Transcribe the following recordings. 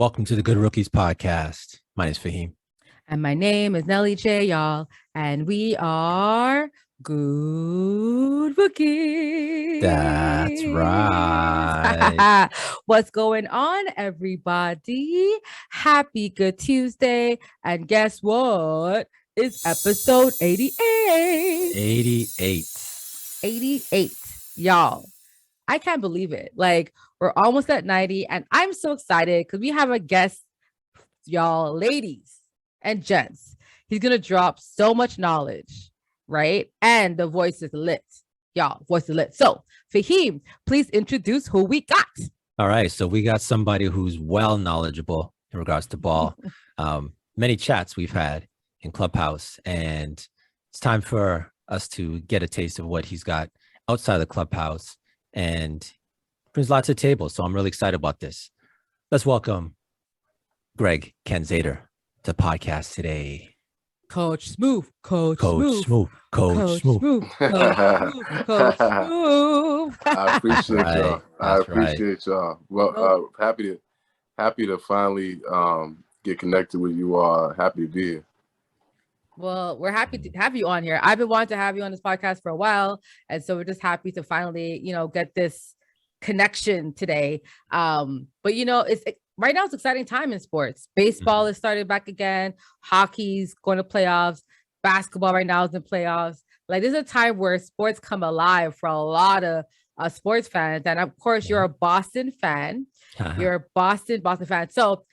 Welcome to the Good Rookies podcast. My name is Fahim. And my name is Nelly J, y'all. And we are Good Rookies. That's right. What's going on, everybody? Happy Good Tuesday. And guess what? It's episode 88. 88. Y'all, I can't believe it. Like, we're almost at 90. And I'm so excited because we have a guest, y'all, ladies and gents. He's going to drop so much knowledge, right? And the voice is lit. Y'all, voice is lit. So, Fahim, please introduce who we got. All right. So we got somebody who's well knowledgeable in regards to ball. Many chats we've had in Clubhouse. And it's time for us to get a taste of what he's got outside the Clubhouse. And brings lots of tables. So I'm really excited about this. Let's welcome Greg Canzater to podcast today. Coach Smoove. Coach Smoove. I appreciate y'all. I appreciate y'all. Well, happy to finally get connected with you all. Happy to be here. Well, we're happy to have you on here. I've been wanting to have you on this podcast for a while. And so we're just happy to finally, get this connection today. But it's right now it's exciting time in sports. Baseball is started back again. Hockey's going to playoffs. Basketball right now is in playoffs. Like, this is a time where sports come alive for a lot of sports fans. And of course, you're a Boston fan. You're a Boston fan. So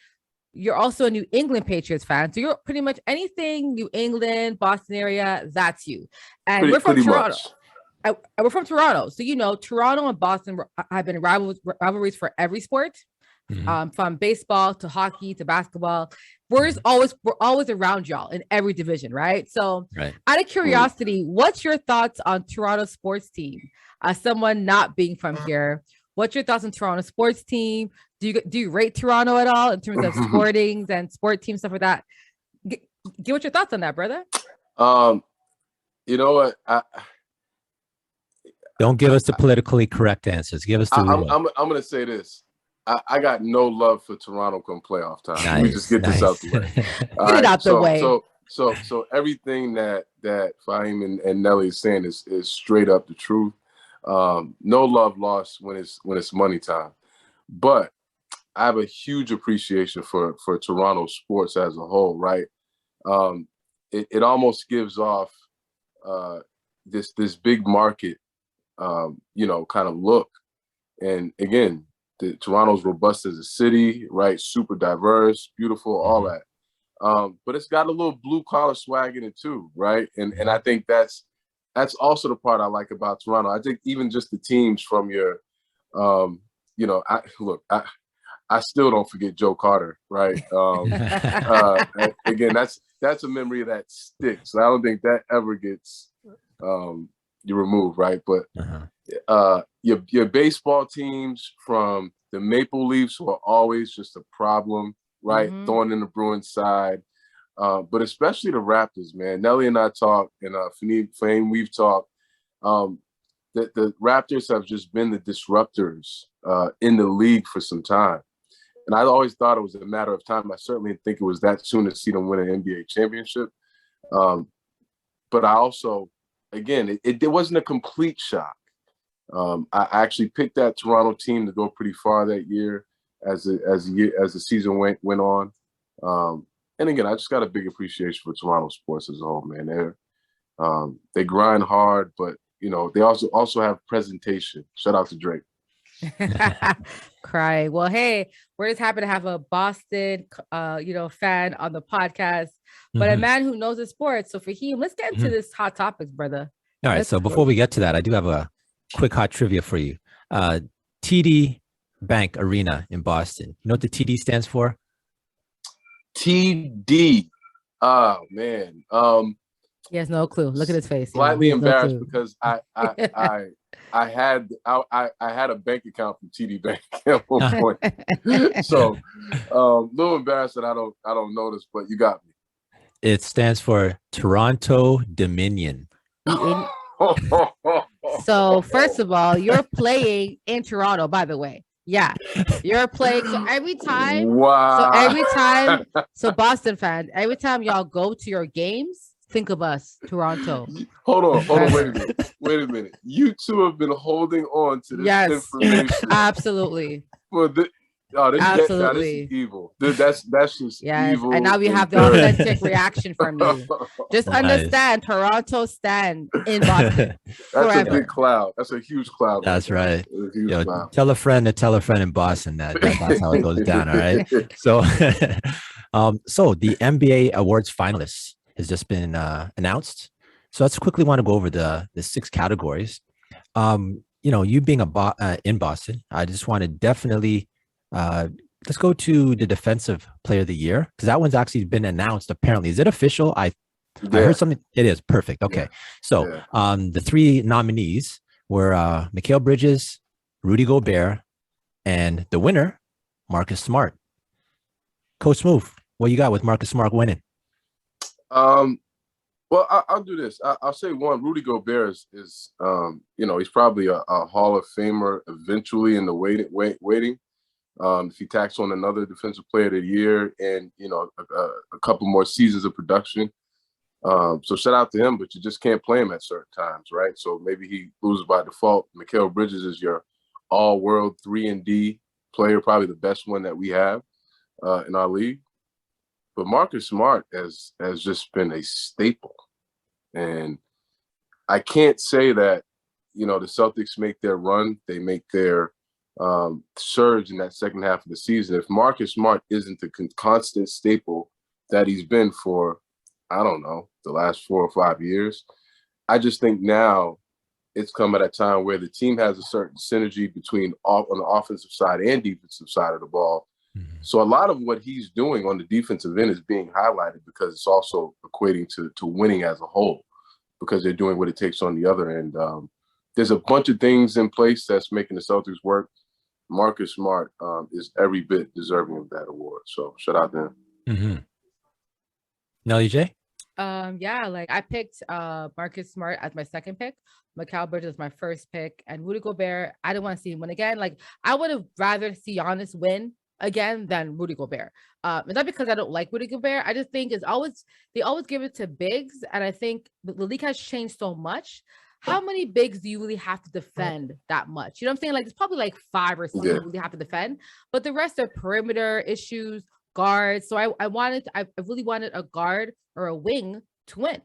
you're also a New England Patriots fan. So you're pretty much anything New England, Boston area, that's you. And we're from Toronto. We're from Toronto. So, Toronto and Boston have been rivalries for every sport. From baseball to hockey to basketball. We're always around y'all in every division, right? So out of curiosity, what's your thoughts on Toronto sports team? Someone not being from here, what's your thoughts on Toronto sports team? Do you rate Toronto at all in terms of sportings and sport team stuff like that? Give us your thoughts on that, brother. You know what? Don't give us the politically correct answers. Give us the real. I'm going to say this. I got no love for Toronto come playoff time. Let me just get this out the way. Get it out the way. So everything that Fahim and Nelly is saying is straight up the truth. No love lost when it's money time. But I have a huge appreciation for Toronto sports as a whole, right? It almost gives off this big market, kind of look. And again, Toronto's robust as a city, right? Super diverse, beautiful, all that. But it's got a little blue collar swag in it too, right? And I think that's also the part I like about Toronto. I think even just the teams from your, I still don't forget Joe Carter, right? Again, that's a memory that sticks. I don't think that ever gets you removed, right? But your baseball teams from the Maple Leafs were always just a problem, right? Thorn in the Bruins side. But especially the Raptors, man. Nelly and I talked, and Fame, we've talked. That the Raptors have just been the disruptors in the league for some time. And I always thought it was a matter of time. I certainly didn't think it was that soon to see them win an NBA championship. But I also, again, it wasn't a complete shock. I actually picked that Toronto team to go pretty far that year as the season went on. And again, I just got a big appreciation for Toronto sports as a whole, man. They grind hard, but they also have presentation. Shout out to Drake. Cry. Well, hey, we're just happy to have a Boston fan on the podcast, but a man who knows the sports. So for him, let's get into this hot topics, brother. All right. So before we get to that, I do have a quick hot trivia for you. TD Bank Arena in Boston. You know what the TD stands for? TD. Oh man. He has no clue. Look at his face. Slightly embarrassed because I had a bank account from TD Bank at one point. So a little embarrassed that I don't know this, but you got me. It stands for Toronto Dominion. So first of all, you're playing in Toronto, by the way. Yeah, you're playing. So every time, wow. so Boston fans, every time y'all go to your games, think of us, Toronto. Hold on, wait a minute. You two have been holding on to this information. Absolutely. For the this Absolutely. is evil. That's just evil. And now we have the authentic reaction from you. Just understand, Toronto stand in Boston. That's a big cloud. That's a huge cloud. That's right. Cloud. Tell a friend in Boston that's how it goes down. All right. So, so the NBA Awards Finalists has just been announced. So let's quickly want to go over the 6 categories. You being in Boston, I just want to definitely let's go to the Defensive Player of the Year, because that one's actually been announced. Apparently, is it official? I heard something. It is perfect. Okay, so the 3 nominees were Mikal Bridges, Rudy Gobert, and the winner, Marcus Smart. Coach Smoove, what you got with Marcus Smart winning? Well, I'll do this. I'll say one. Rudy Gobert is he's probably a Hall of Famer eventually in the waiting. If he tacks on another Defensive Player of the Year and a couple more seasons of production, so shout out to him. But you just can't play him at certain times, right? So maybe he loses by default. Mikal Bridges is your all-world 3-and-D player, probably the best one that we have in our league. But Marcus Smart has just been a staple. And I can't say that, the Celtics make their run, they make their surge in that second half of the season. If Marcus Smart isn't the constant staple that he's been for, I don't know, the last 4 or 5 years, I just think now it's come at a time where the team has a certain synergy between on the offensive side and defensive side of the ball. So a lot of what he's doing on the defensive end is being highlighted because it's also equating to winning as a whole, because they're doing what it takes on the other end. There's a bunch of things in place that's making the Celtics work. Marcus Smart is every bit deserving of that award. So shout out to him. Nelly J? I picked Marcus Smart as my second pick. Mikal Bridges was my first pick. And Rudy Gobert, I didn't want to see him win again. Like, I would have rather see Giannis win again than Rudy Gobert. It's not because I don't like Rudy Gobert. I just think they always give it to bigs, and I think the league has changed so much. How many bigs do you really have to defend that much? You know what I'm saying? Like, it's probably like 5 or 6 you really have to defend, but the rest are perimeter issues, guards. So I really wanted a guard or a wing to win.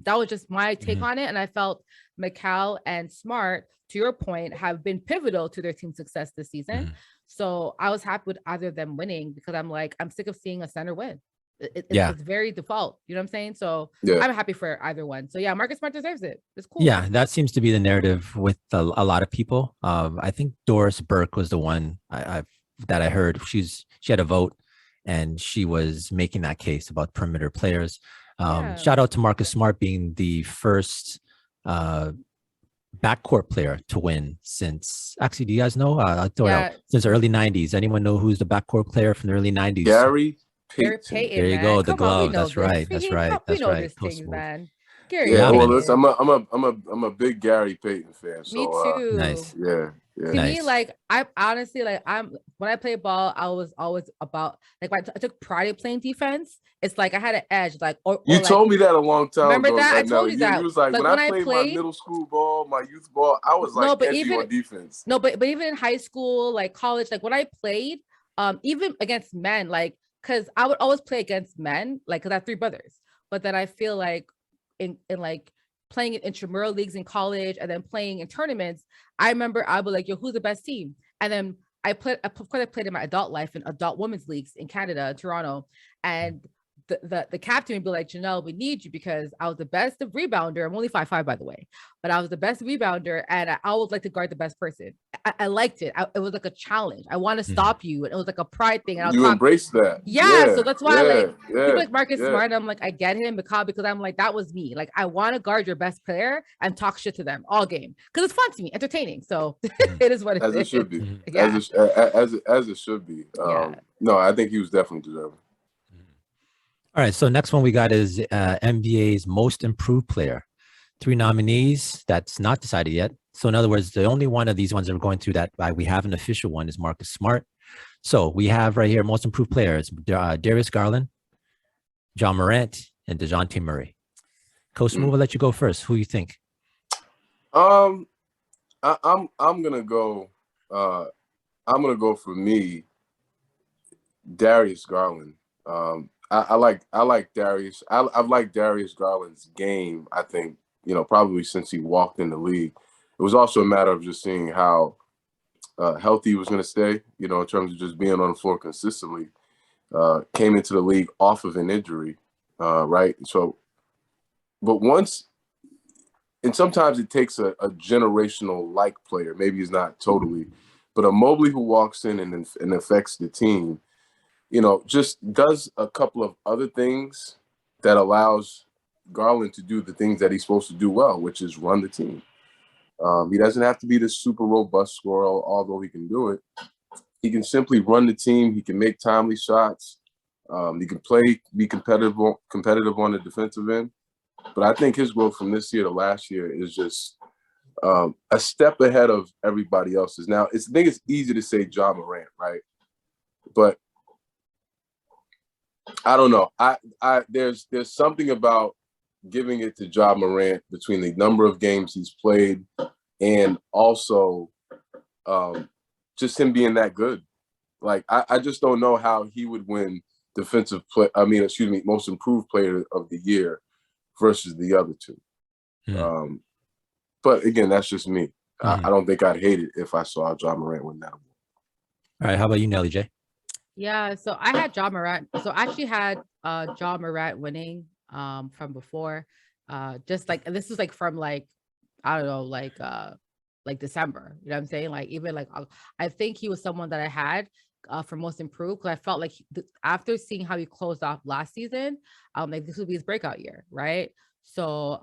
That was just my take on it, and I felt Mikal and Smart, to your point, have been pivotal to their team's success this season. So I was happy with either of them winning, because I'm sick of seeing a center win. It's very default. You know what I'm saying? So I'm happy for either one. So Marcus Smart deserves it. It's cool. Yeah, that seems to be the narrative with a lot of people. I think Doris Burke was the one that I heard. She had a vote, and she was making that case about perimeter players. Shout out to Marcus Smart being the first backcourt player to win since, actually, do you guys know? I don't know. Since the early 90s. Anyone know who's the backcourt player from the early 90s? Gary Payton. There you go. The glove. That's right. That's right. We know these things, man. Gary. Yeah, well, listen, I'm a big Gary Payton fan. So, me too. Nice. Yeah. To me, like, I honestly, like, when I play ball, I was always about, like, I took pride in playing defense. It's like I had an edge, like, or you told me that a long time remember ago. That I told you that. You was like when I played my middle school ball, my youth ball, I was like edgy on defense. No, but even in high school, like college, like when I played, even against men, like, because I would always play against men, like, because I have 3 brothers. But then I feel like in like playing in intramural leagues in college and then playing in tournaments, I remember I was like, yo, who's the best team? And then I played in my adult life in adult women's leagues in Canada, Toronto. And the captain would be like, Janelle, we need you, because I was the best rebounder. I'm only 5'5", by the way, but I was the best rebounder, and I always like to guard the best person. I liked it. It was like a challenge. I want to stop you, and it was like a pride thing. And you embraced that. So that's why people like Marcus Smart, I'm like, I get him because I'm like, that was me. Like, I want to guard your best player and talk shit to them all game, because it's fun to me, entertaining. So it is what it is. As it should be. As it should be. No, I think he was definitely deserving. All right, so next one we got is NBA's most improved player. 3 nominees. That's not decided yet. So in other words, the only one of these ones that we're going through that we have an official one is Marcus Smart. So we have right here most improved players: Darius Garland, John Morant, and DeJounte Murray. Coach Smoove, I'll let you go first. Who you think? I'm gonna go. I'm gonna go for me, Darius Garland. I like Darius. I've liked Darius Garland's game. I think, probably since he walked in the league. It was also a matter of just seeing how healthy he was going to stay. In terms of just being on the floor consistently. Came into the league off of an injury, right? So, but once, and sometimes it takes a generational like player. Maybe he's not totally, but a Mobley who walks in and affects the team. Just does a couple of other things that allows Garland to do the things that he's supposed to do well, which is run the team. He doesn't have to be this super robust scorer, although he can do it. He can simply run the team. He can make timely shots. He can be competitive on the defensive end. But I think his growth from this year to last year is just a step ahead of everybody else's. Now, I think it's easy to say John Morant, right? But I don't know. There's something about giving it to Ja Morant between the number of games he's played and also just him being that good. Like, I just don't know how he would win most improved player of the year versus the other two. Mm-hmm. But again, that's just me. Mm-hmm. I don't think I'd hate it if I saw Ja Morant win that award. All right, how about you, Nelly J? Yeah, so I had Ja Morant. So I actually had Ja Morant winning from before. Just like, and this is like from like, I don't know, like December. You know what I'm saying? Like, even like, I think he was someone that I had for most improved, because I felt like after seeing how he closed off last season, like this would be his breakout year, right? So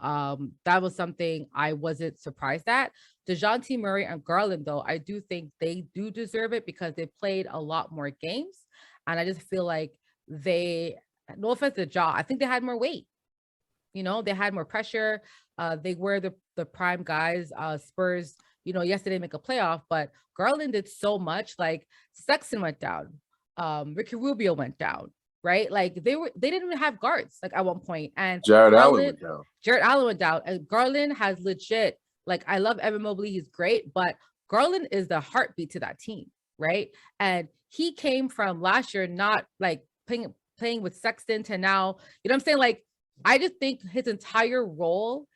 that was something I wasn't surprised at. DeJounte Murray and Garland, though, I do think they do deserve it because they played a lot more games. And I just feel like no offense to Ja, I think they had more weight. They had more pressure. They were the prime guys. Spurs, yesterday make a playoff, but Garland did so much. Like, Sexton went down. Ricky Rubio went down. Right? Like, they didn't even have guards, like, at one point. And Jared Allen went down. Jared Allen went down. And Garland has legit, like, I love Evan Mobley. He's great, but Garland is the heartbeat to that team, right? And he came from last year not like playing with Sexton to now, you know what I'm saying? Like, I just think his entire role,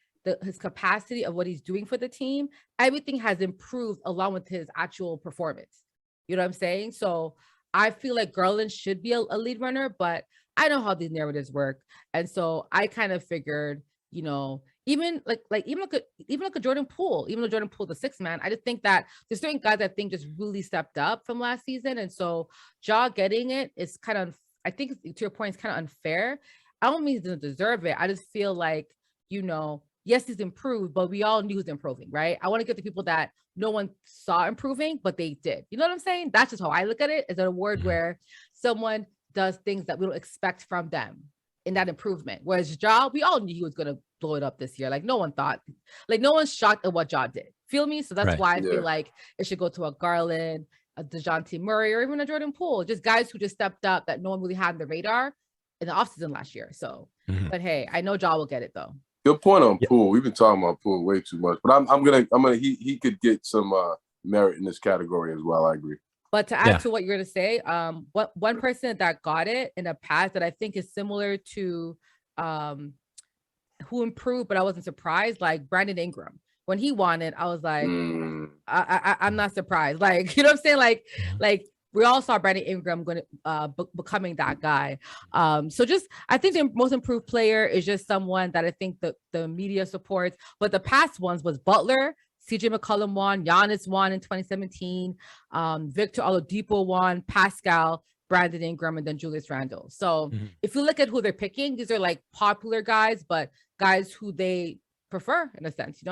his capacity of what he's doing for the team, everything has improved along with his actual performance. You know what I'm saying? So I feel like Garland should be a lead runner, but I know how these narratives work. And so I kind of figured, even like a Jordan Poole, even though Jordan Poole, the sixth man, I just think that there's certain guys I think just really stepped up from last season. And so Ja getting it is kind of, I think to your point, it's kind of unfair. I don't mean he doesn't deserve it. I just feel like, yes, he's improved, but we all knew he was improving, right? I want to get the people that no one saw improving, but they did. You know what I'm saying? That's just how I look at it. It's an award where someone does things that we don't expect from them in that improvement. Whereas Ja, we all knew he was going to blow it up this year. Like, no one thought, like, no one's shocked at what Ja did. Feel me? So that's why I feel like it should go to a Garland, a DeJounte Murray, or even a Jordan Poole. Just guys who just stepped up that no one really had on the radar in the offseason last year. So, but hey, I know Ja will get it though. Good point on Poole. We've been talking about Poole way too much, but I'm gonna he could get some merit in this category as well. I agree. But to add to what you're gonna say, one person that got it in the past that I think is similar to who improved, but I wasn't surprised, like Brandon Ingram. When he won it, I was like, I'm not surprised. Like, you know what I'm saying? Like we all saw Brandon Ingram going to becoming that guy. So just, I think the most improved player is just someone that I think the media supports. But the past ones was Butler, CJ McCollum won, Giannis won in 2017, Victor Oladipo won, Pascal, Brandon Ingram, and then Julius Randle. So if you look at who they're picking, these are like popular guys, but guys who they prefer in a sense,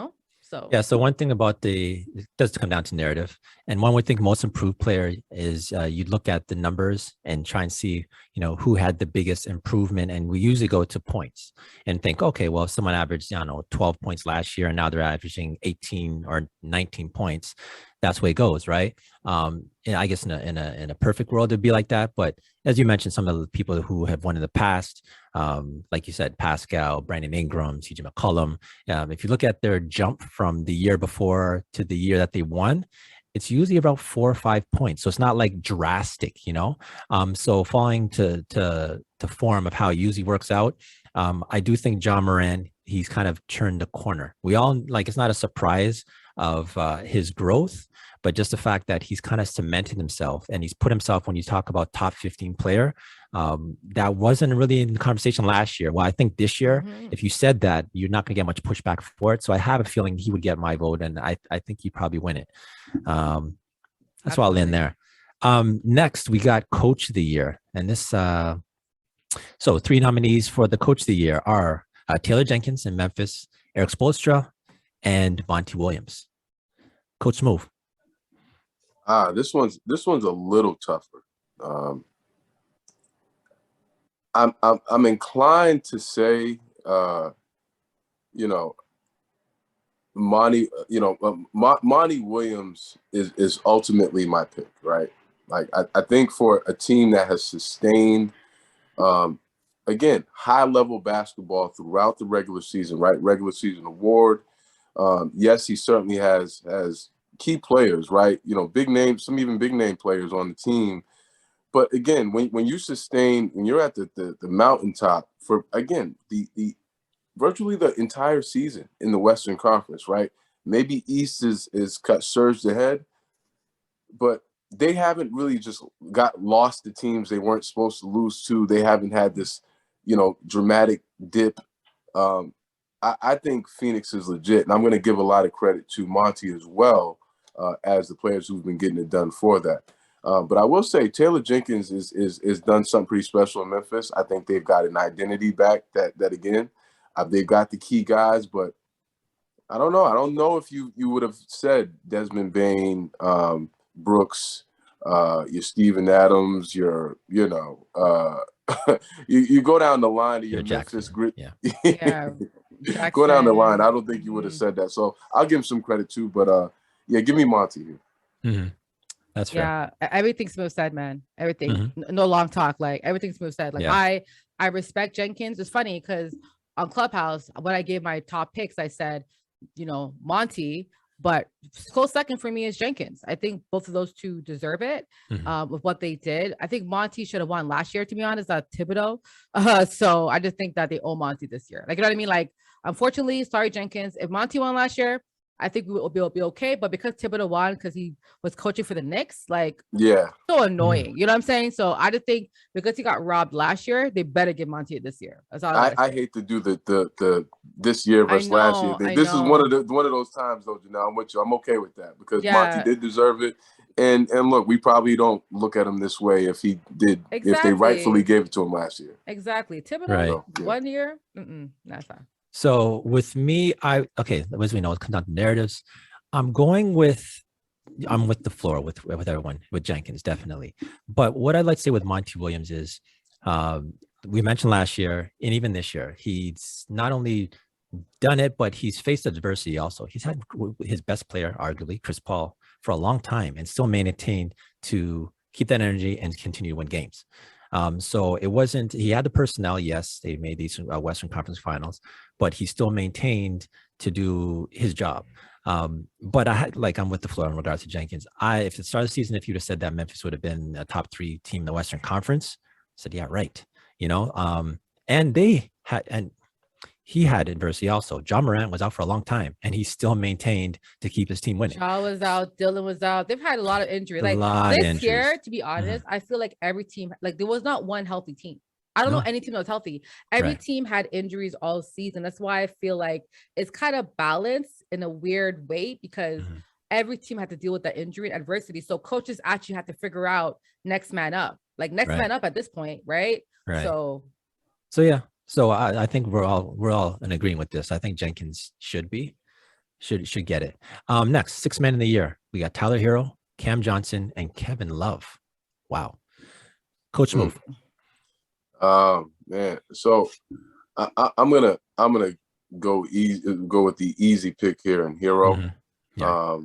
So So yeah. So one thing about it does come down to narrative, and one would think most improved player is you look at the numbers and try and see, who had the biggest improvement, and we usually go to points and think, okay, well, if someone averaged 12 points last year and now they're averaging 18 or 19 points, that's the way it goes, right? And I guess in a perfect world it'd be like that, but as you mentioned, some of the people who have won in the past, like you said, Pascal, Brandon Ingram, CJ McCollum, if you look at their jump from the year before to the year that they won, it's usually about 4 or 5 points. So it's not like drastic, so falling to form of how it usually works out. I do think Ja Morant, he's kind of turned the corner. We all it's not a surprise of his growth, but just the fact that he's kind of cemented himself and he's put himself, when you talk about top 15 player, that wasn't really in the conversation last year. Well, I think this year, if you said that, you're not going to get much pushback for it. So I have a feeling he would get my vote, and I think he'd probably win it. That's why I'll end there. Next, we got Coach of the Year. And this, so 3 nominees for the Coach of the Year are Taylor Jenkins in Memphis, Eric Spoelstra, and Monty Williams. Coach Smoove. This one's a little tougher. I'm inclined to say, Monty Williams is ultimately my pick, right? Like I think for a team that has sustained, again, high level basketball throughout the regular season, right? Regular season award. Yes, he certainly has key players, right? Big names, some even big name players on the team. But again, when you sustain, when you're at the mountaintop for, again, the virtually the entire season in the Western Conference, right? Maybe East is cut surged ahead, but they haven't really just got lost to teams they weren't supposed to lose to. They haven't had this, dramatic dip. I think Phoenix is legit, and I'm going to give a lot of credit to Monty as well, as the players who've been getting it done for that. But I will say Taylor Jenkins is done something pretty special in Memphis. I think they've got an identity back that again, they've got the key guys, but I don't know. I don't know if you would have said Desmond Bane, Brooks, your Steven Adams, you go down the line of your Memphis grit. Yeah. Go down the line. I don't think you would have said that. So I'll give him some credit too. But give me Monty here. Mm-hmm. That's fair. Yeah, everything Smoove said, man. Everything. No long talk. Like everything Smoove said. Like I respect Jenkins. It's funny because on Clubhouse, when I gave my top picks, I said, Monty, but close second for me is Jenkins. I think both of those two deserve it with what they did. I think Monty should have won last year, to be honest, Thibodeau. So I just think that they owe Monty this year. Like, you know what I mean? Like, unfortunately, sorry, Jenkins. If Monty won last year, I think we will be okay. But because Thibodeau won, because he was coaching for the Knicks, so annoying. You know what I'm saying? So I just think because he got robbed last year, they better give Monty it this year. That's all I hate to do the this year versus last year. This is one of those times though, Janelle. I'm with you. I'm okay with that because Monty did deserve it. And look, we probably don't look at him this way if he did, if they rightfully gave it to him last year. Exactly. Thibodeau, 1 year, that's fine. So with me, as we know, it comes down to narratives. I'm with the floor with everyone, with Jenkins, definitely. But what I'd like to say with Monty Williams is, we mentioned last year and even this year, he's not only done it, but he's faced adversity also. He's had his best player, arguably, Chris Paul, for a long time and still maintained to keep that energy and continue to win games. So it wasn't, he had the personnel. Yes, they made these Western Conference Finals, but he still maintained to do his job. But I'm with the floor in regards to Jenkins. If it started the season, if you'd have said that Memphis would have been a top 3 team in the Western Conference, I said, yeah, right. And he had adversity also. Ja Morant was out for a long time, and he still maintained to keep his team winning. Ja was out, Dylan was out. They've had a lot of injury. This year, to be honest, I feel like every team, there was not one healthy team. I don't know any team that was healthy. Every team had injuries all season. That's why I feel like it's kind of balanced in a weird way because every team had to deal with that injury and adversity. So coaches actually had to figure out next man up, man up at this point, right? So yeah. So I think we're all in agreement with this. I think Jenkins should should get it. Next, 6 men in the year. We got Tyler Hero, Cam Johnson, and Kevin Love. Wow. Coach Smoove. Man. So I'm gonna go with the easy pick here in Hero. Mm-hmm. Yeah.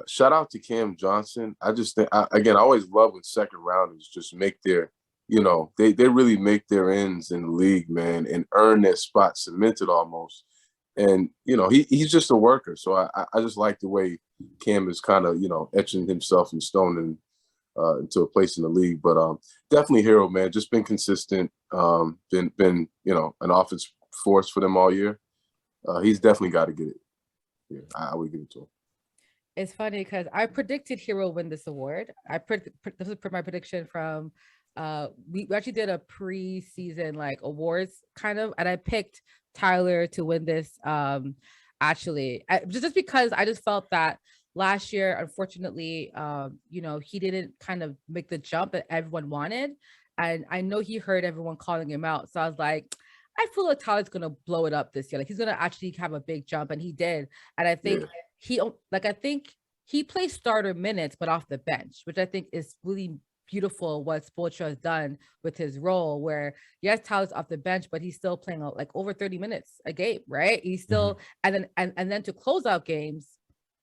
Shout out to Cam Johnson. I just think I always love when second rounders just make their, they really make their ends in the league, man, and earn their spot cemented almost. And he's just a worker. So I just like the way Cam is kind of etching himself in stone and into a place in the league. But definitely Hero, man, just been consistent. Been an offense force for them all year. He's definitely got to get it. Yeah, I would give it to him. It's funny because I predicted Hero win this award. This is my prediction from we actually did a pre-season like awards kind of, and I picked Tyler to win this. Actually, just because I just felt that last year, unfortunately, he didn't kind of make the jump that everyone wanted, and I know he heard everyone calling him out. So I was like, I feel like Tyler's gonna blow it up this year. Like he's gonna actually have a big jump, and he did. And I think I think he plays starter minutes, but off the bench, which I think is really beautiful what Spoelstra has done with his role, where yes, Tyler's off the bench, but he's still playing like over 30 minutes a game, right? He's still and then to close out games,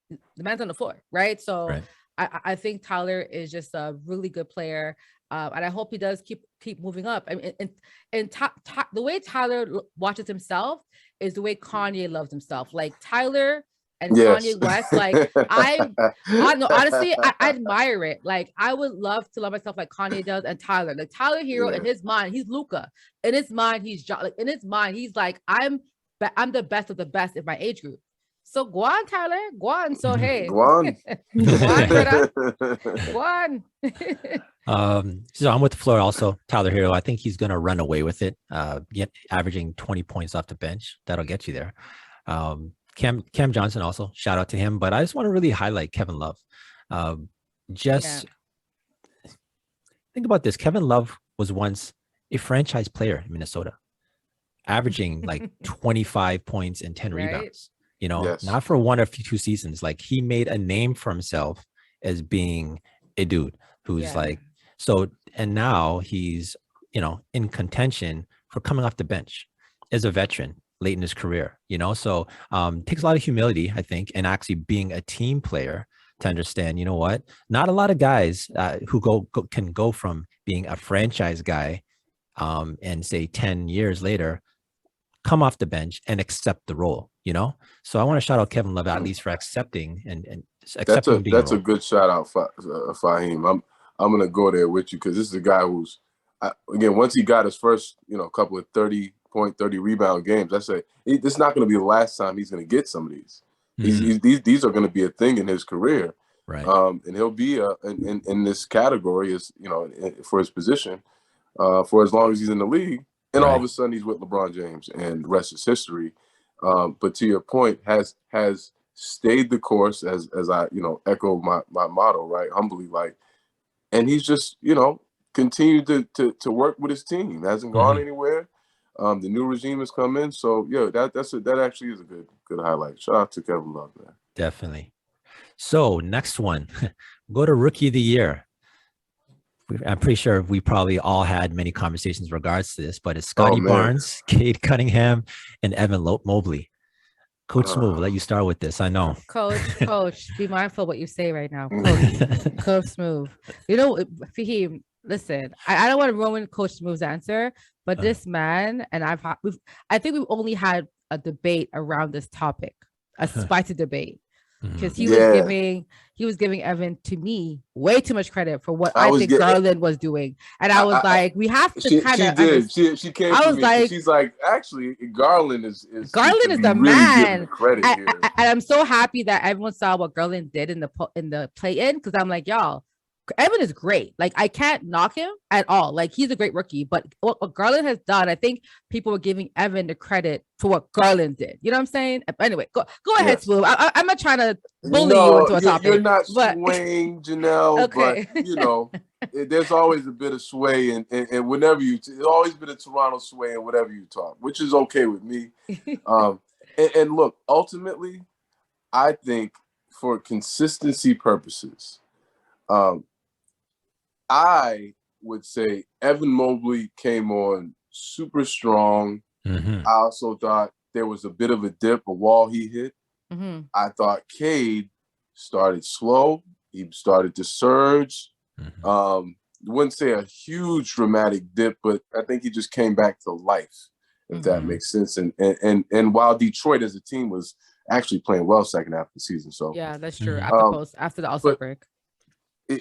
the man's on the floor, right? So right. I think Tyler is just a really good player, and I hope he does keep moving up. I mean, and the way Tyler watches himself is the way Kanye loves himself. Like Tyler and Kanye West, like honestly, I admire it. Like I would love to love myself like Kanye does, and Tyler. Like Tyler Hero in his mind, he's Luca. In his mind, he's like in his mind, he's like I'm the best of the best in my age group. So go on, Tyler. Go on. So hey, go on. Go on. So I'm with the floor also. Tyler Hero. I think he's gonna run away with it. Averaging 20 points off the bench. That'll get you there. Cam Johnson also, shout out to him. But I just want to really highlight Kevin Love. Think about this. Kevin Love was once a franchise player in Minnesota, averaging like 25 points and 10 rebounds. Not for one or two seasons. Like he made a name for himself as being a dude who's like, so, and now he's, in contention for coming off the bench as a veteran late in his career, so takes a lot of humility, I think, and actually being a team player to understand, not a lot of guys who can go from being a franchise guy and say 10 years later, come off the bench and accept the role, So I want to shout out Kevin Love at least for accepting and accepting. That's a good shout out, Fahim. I'm gonna go there with you because this is a guy who's again, once he got his first, couple of 30-point, 30 rebound games, I say this is not going to be the last time he's going to get some of these. These are going to be a thing in his career, right? And he'll be in this category as for his position for as long as he's in the league. And all of a sudden he's with LeBron James, and the rest is history. But to your point, has stayed the course as I echo my motto, right? Humbly, like, and he's just continued to work with his team. Hasn't gone anywhere. The new regime has come in, so that actually is a good highlight. Shout out to Kevin Love, man. Definitely. So next one, go to Rookie of the Year. I'm pretty sure we probably all had many conversations in regards to this, but it's Scotty Barnes, Cade Cunningham, and Evan Mobley. Coach Smoove, let you start with this. I know. Coach, be mindful what you say right now. Coach Smoove. Fahim, listen, I don't want to ruin Coach Smoove's answer, but this man, and I think we've only had a debate around this topic, a spicy debate. Because he was giving Evan, to me, way too much credit for what I think Garland was doing, and I was like, we have to kind of. She came. I was like, she's like, actually, Garland is the really man. Credit here. And I'm so happy that everyone saw what Garland did in the play-in, because I'm like, y'all, Evan is great. Like, I can't knock him at all. Like, he's a great rookie, but what Garland has done, I think people were giving Evan the credit for what Garland did. You know what I'm saying? Anyway, go ahead, Smoove. I'm not trying to bully you into a topic. You're not swaying, Janelle, but there's always a bit of sway, and whenever there's always been a Toronto sway in whatever you talk, which is okay with me. And look, ultimately, I think for consistency purposes, I would say Evan Mobley came on super strong. Mm-hmm. I also thought there was a bit of a dip, a wall he hit. Mm-hmm. I thought Cade started slow. He started to surge. Mm-hmm. Wouldn't say a huge dramatic dip, but I think he just came back to life, if that Mhm. makes sense. And while Detroit as a team was actually playing well second half of the season, so Yeah, that's true. Mhm. After the All-Star break.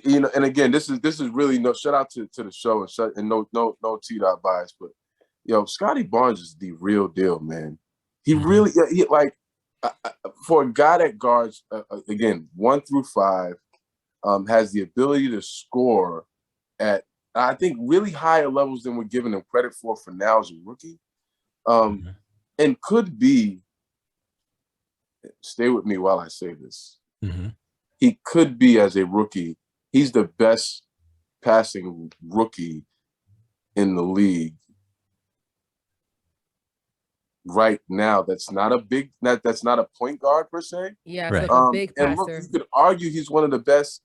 you know, and again, this is really no shout out to the show and no T-Dot bias, but yo, Scotty Barnes is the real deal, man. He Mhm. really he, like for a guy that guards again 1 through 5, has the ability to score at I think really higher levels than we're giving him credit for now as a rookie, Mhm. and could be. Stay with me while I say this. Mhm. He could be as a rookie. He's the best passing rookie in the league right now. That's not a point guard per se. Yeah, Right. so like a big And look, passer. you could argue he's one of the best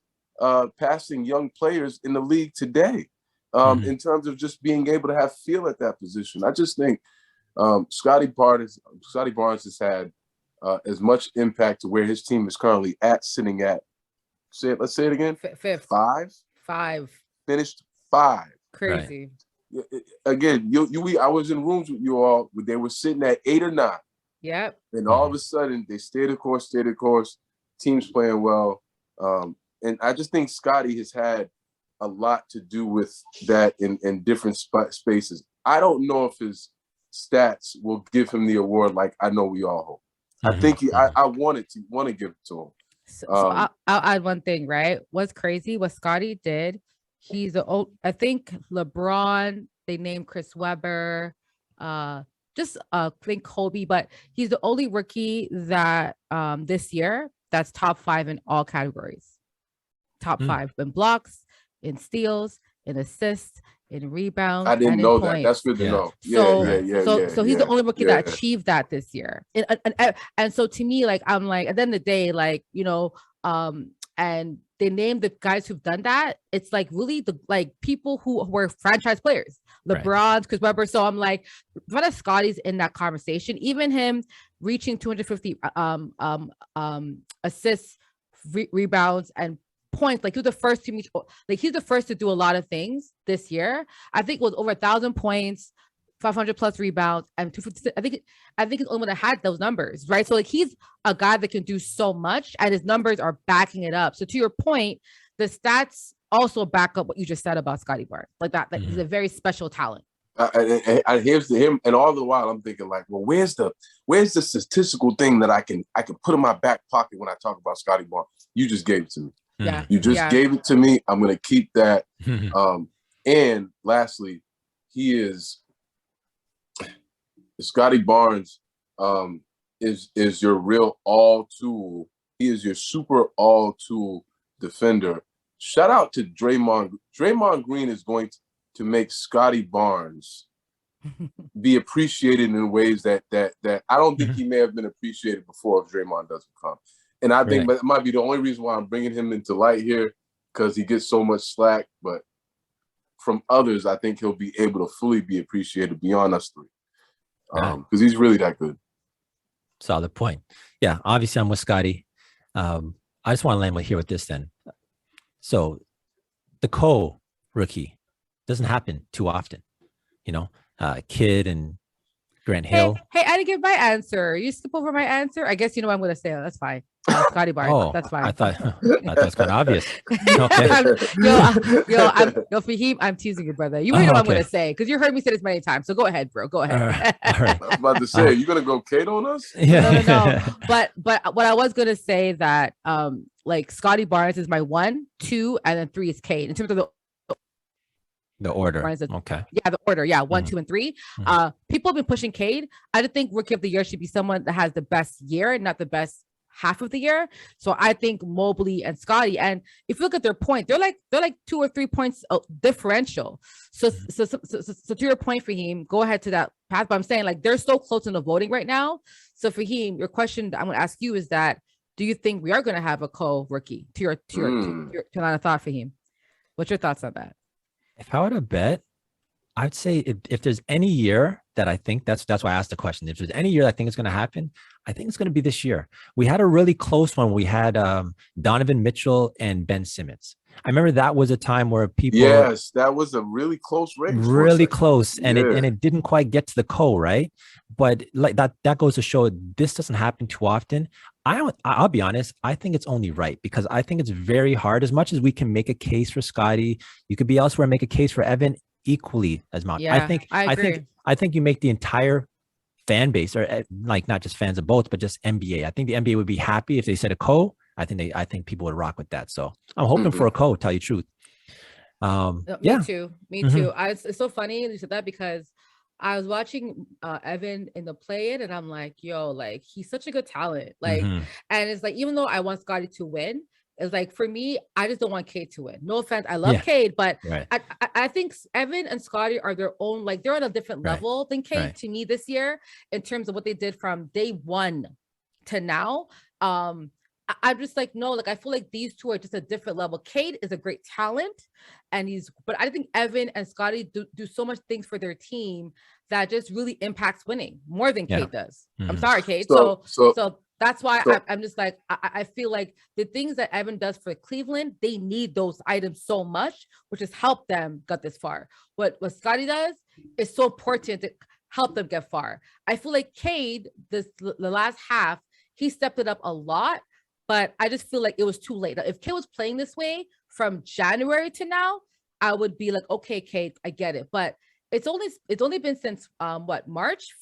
passing young players in the league today. Mhm. In terms of just being able to have feel at that position. I just think Scotty Barnes has had as much impact to where his team is currently sitting at. Let's say it again. Fifth. 5. Finished 5. Crazy. Again, I was in rooms with you all where they were sitting at 8 or 9. Yep. And all of a sudden, they stayed the course. Teams playing well. And I just think Scotty has had a lot to do with that in different spaces. I don't know if his stats will give him the award like I know we all hope. I think I want to give it to him. So I'll add one thing, right? What's crazy, what Scotty did, he's the old, I think LeBron, they named Chris Webber, just think Kobe, but he's the only rookie that this year that's top 5 in all categories. Top 5 in blocks, in steals, in assists, in rebounds. I didn't know that. That's good to know. So he's the only rookie that achieved that this year. And so to me, like, I'm like, at the end of the day, like, you know, and they named the guys who've done that. It's like really the people who were franchise players, LeBron's, Chris Webber. So I'm like, what if Scotty's in that conversation? Even him reaching 250 assists, rebounds, and points, like he was the first to meet, like he's the first to do a lot of things this year. I think it was over 1,000 points, 500 plus rebounds, and 250. I think he's the only one that had those numbers, right? So like he's a guy that can do so much, and his numbers are backing it up. So to your point, the stats also back up what you just said about Scotty Barnes, like that. Like he's a very special talent. Here's him, and all the while I'm thinking like, well, where's the statistical thing that I can put in my back pocket when I talk about Scotty Barnes? You just gave it to me. Yeah, you just gave it to me. I'm gonna keep that. And lastly, Scotty Barnes is your real all tool. He is your super all tool defender. Shout out to Draymond. Draymond Green is going to make Scotty Barnes be appreciated in ways that I don't think he may have been appreciated before if Draymond doesn't come. And I think that might be the only reason why I'm bringing him into light here, because he gets so much slack. But from others, I think he'll be able to fully be appreciated beyond us three, because he's really that good. Solid point. Yeah, obviously I'm with Scotty. I just want to land here with this then. So the co-rookie doesn't happen too often, you know, Kid and Grant Hill. Hey, I didn't give my answer. You skip over my answer. I guess you know what I'm going to say. That's fine. Scotty Barnes. Oh, that's fine. I thought it was kind of obvious. Okay. Yo, Fahim, I'm teasing you, brother. You already know what I'm going to say, because you heard me say this many times. So go ahead, bro. Go ahead. All right. I was about to say, you going to go Kate on us? Yeah. No. But what I was going to say that like Scotty Barnes is my 1, 2, and then 3 is Kate in terms of the order. Okay. Yeah, the order. Yeah, 1, 2, and 3. People have been pushing Cade. I don't think Rookie of the Year should be someone that has the best year, not the best half of the year. So I think Mobley and Scotty, and if you look at their point, they're like 2 or 3 points differential. So to your point, Fahim, go ahead to that path. But I'm saying like they're so close in the voting right now. So Fahim, your question that I'm going to ask you is that, do you think we are going to have a co-rookie? To your line of thought, Fahim, what's your thoughts on that? If I were to bet, I'd say if there's any year that I think that's why I asked the question. If there's any year I think it's going to happen, I think it's going to be this year. We had a really close one. We had Donovan Mitchell and Ben Simmons. I remember that was a time where people. Yes, that was a really close race. Really close, and it didn't quite get to the co, right? But like that goes to show this doesn't happen too often. I'll be honest. I think it's only right because I think it's very hard. As much as we can make a case for Scotty, you could be elsewhere and make a case for Evan equally as much. Yeah, I agree. I think you make the entire fan base, or like not just fans of both, but just NBA. I think the NBA would be happy if they said a co. I think people would rock with that. So I'm hoping for a co. Tell you the truth. Me too. It's so funny you said that because I was watching Evan in the play-in, and I'm like, yo, like he's such a good talent. Like, and it's like, even though I want Scotty to win, it's like for me, I just don't want Cade to win. No offense, I love Cade, but I think Evan and Scotty are their own, like they're on a different level than Cade to me this year in terms of what they did from day one to now. I'm just like, no, like I feel like these two are just a different level. Cade is a great talent, but I think Evan and Scotty do so much things for their team that just really impacts winning more than Cade does. I'm sorry, Cade. So that's why I'm just like, I feel like the things that Evan does for Cleveland, they need those items so much, which has helped them get this far. What Scotty does is so important to help them get far. I feel like Cade, the last half, he stepped it up a lot, but I just feel like it was too late. If Cade was playing this way from January to now, I would be like, okay, Cade, I get it. But it's only been since March.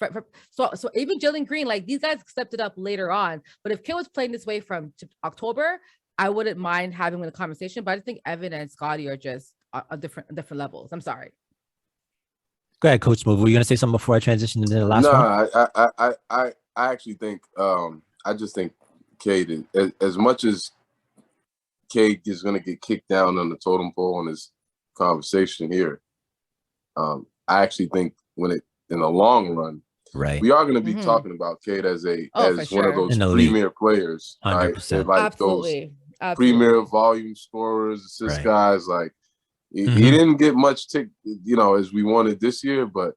So even Jalen Green, like these guys stepped it up later on. But if Cade was playing this way from October, I wouldn't mind having a conversation. But I think Evan and Scotty are just on different levels. I'm sorry. Go ahead, Coach Smoove. Were you going to say something before I transition to the last one? I actually think I just think Cade, as much as Cade is going to get kicked down on the totem pole on this conversation here, I actually think in the long run, we are going to be talking about Cade as one of those premier players, 100%. Like Absolutely. those premier volume scorers, assist guys. Like he didn't get much as we wanted this year, but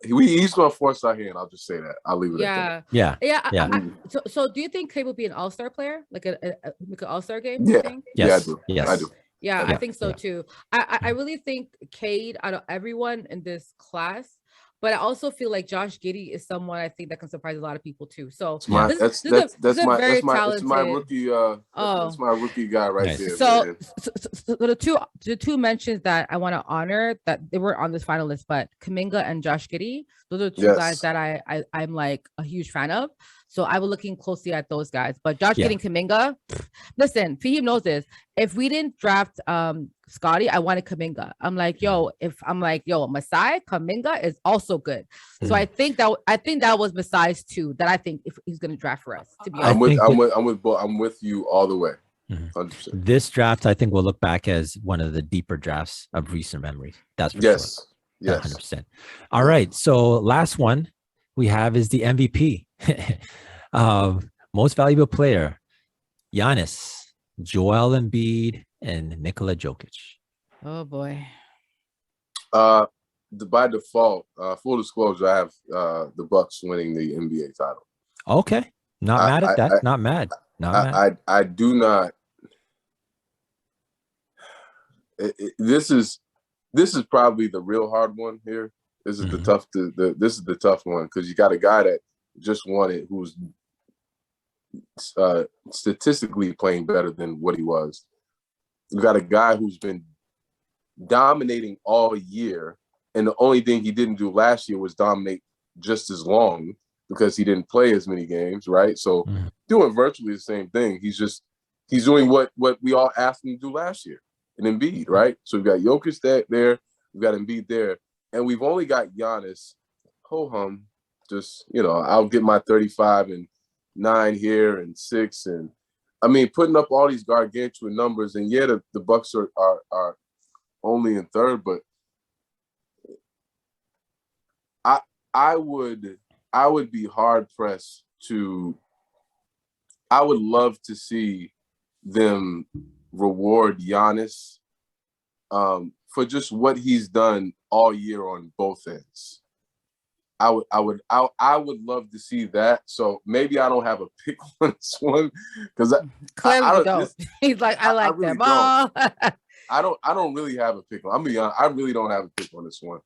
he's going to force our hand. I'll just say that. I'll leave it at that. Yeah. So do you think Cade will be an all-star player, like an all-star game? Yeah. You think? Yes. I do. Yes. I do. Yeah, I think so too. I really think Cade, out of everyone in this class, but I also feel like Josh Giddey is someone I think that can surprise a lot of people too. So that's my rookie. That's my rookie guy right there. So the two mentions that I want to honor that they weren't on this finalist, but Kuminga and Josh Giddey. Those are two guys that I'm like a huge fan of. So I was looking closely at those guys. But Josh Giddey and Kuminga, listen, Fahim knows this. If we didn't draft Scotty, I wanted Kuminga. I'm like, Masai, Kuminga is also good. So I think that was Masai's two that I think if he's gonna draft for us. To be honest. I'm with you all the way. 100%. This draft, I think, will look back as one of the deeper drafts of recent memory. That's for sure. Yes. 100%. All right. So last one we have is the MVP. Most valuable player, Giannis, Joel Embiid, and Nikola Jokic. Oh boy. By default, full disclosure, I have the Bucks winning the NBA title. Okay. Not mad at that. Not mad. I do not. This is probably the real hard one here. This is this is the tough one because you got a guy that just won it who's statistically playing better than what he was. You got a guy who's been dominating all year, and the only thing he didn't do last year was dominate just as long because he didn't play as many games, right? So doing virtually the same thing. He's doing what we all asked him to do last year in Embiid, right? So we've got Jokic there, we've got Embiid there, and we've only got Giannis. Ho-hum. Just, I'll get my 35 and 9 here and 6, and I mean putting up all these gargantuan numbers. And yeah, the Bucks are only in third, but I would be hard pressed to. I would love to see them reward Giannis for just what he's done all year on both ends. I would love to see that. So maybe I don't have a pick on this one because clearly you don't. He's like, I like them all. I don't really have a pick on. I mean, I really don't have a pick on this one.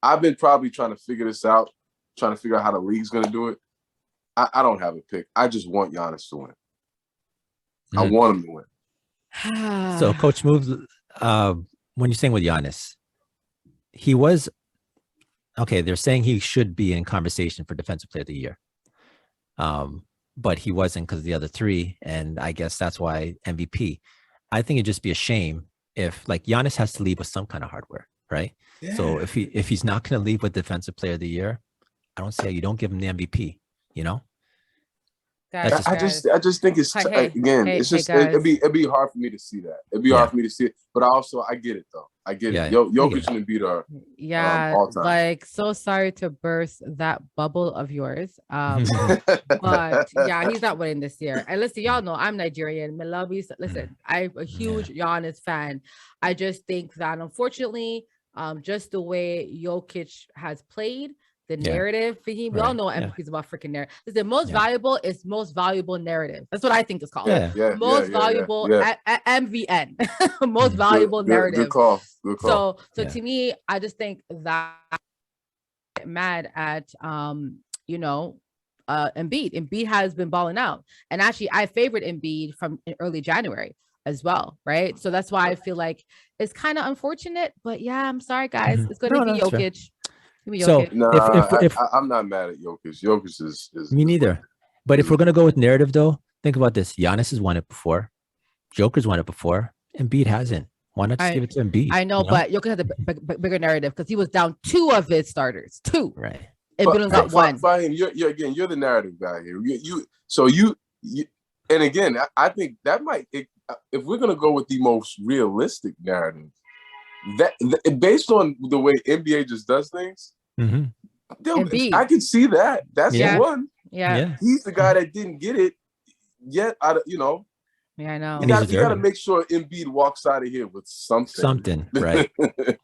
I've been probably trying to figure this out, trying to figure out how the league's going to do it. I don't have a pick. I just want Giannis to win. I want him to win. So, Coach Smoove, when you're saying with Giannis, he was okay. They're saying he should be in conversation for Defensive Player of the Year, but he wasn't because of the other three, and I guess that's why MVP. I think it'd just be a shame if like Giannis has to leave with some kind of hardware, right? Yeah. So if he's not going to leave with Defensive Player of the Year, I don't see how you don't give him the MVP. You know. I just think it's it'd be hard for me to see that. It'd be hard for me to see it, but I get it though. I get it. Jokic and Embiid are all time. Like so sorry to burst that bubble of yours. But yeah, he's not winning this year. And listen, y'all know I'm Nigerian. Listen, I'm a huge Giannis fan. I just think that unfortunately, just the way Jokic has played. The narrative for him, we all know MVP is about freaking narrative. The most valuable is most valuable narrative. That's what I think it's called. Most valuable MVN, most valuable narrative. Good call. So to me, I just think that mad at Embiid. Embiid has been balling out, and actually, I favored Embiid from early January as well, right? So that's why I feel like it's kind of unfortunate, but yeah, I'm sorry, guys. It's going to be Jokic. So if I'm not mad at Jokic. Jokic is me neither. But if we're gonna go with narrative, though, think about this: Giannis has won it before, Joker's won it before, Embiid hasn't. Why not just give it to Embiid? I know, but Jokic had the bigger narrative because he was down 2 of his starters, 2. Right. Embiid got 1. You're the narrative guy here. You and again, I think that might if we're gonna go with the most realistic narrative. That based on the way NBA just does things, I can see that. That's the one. Yeah, he's the guy that didn't get it yet. Yeah, I know. You got to make sure Embiid walks out of here with something. Right?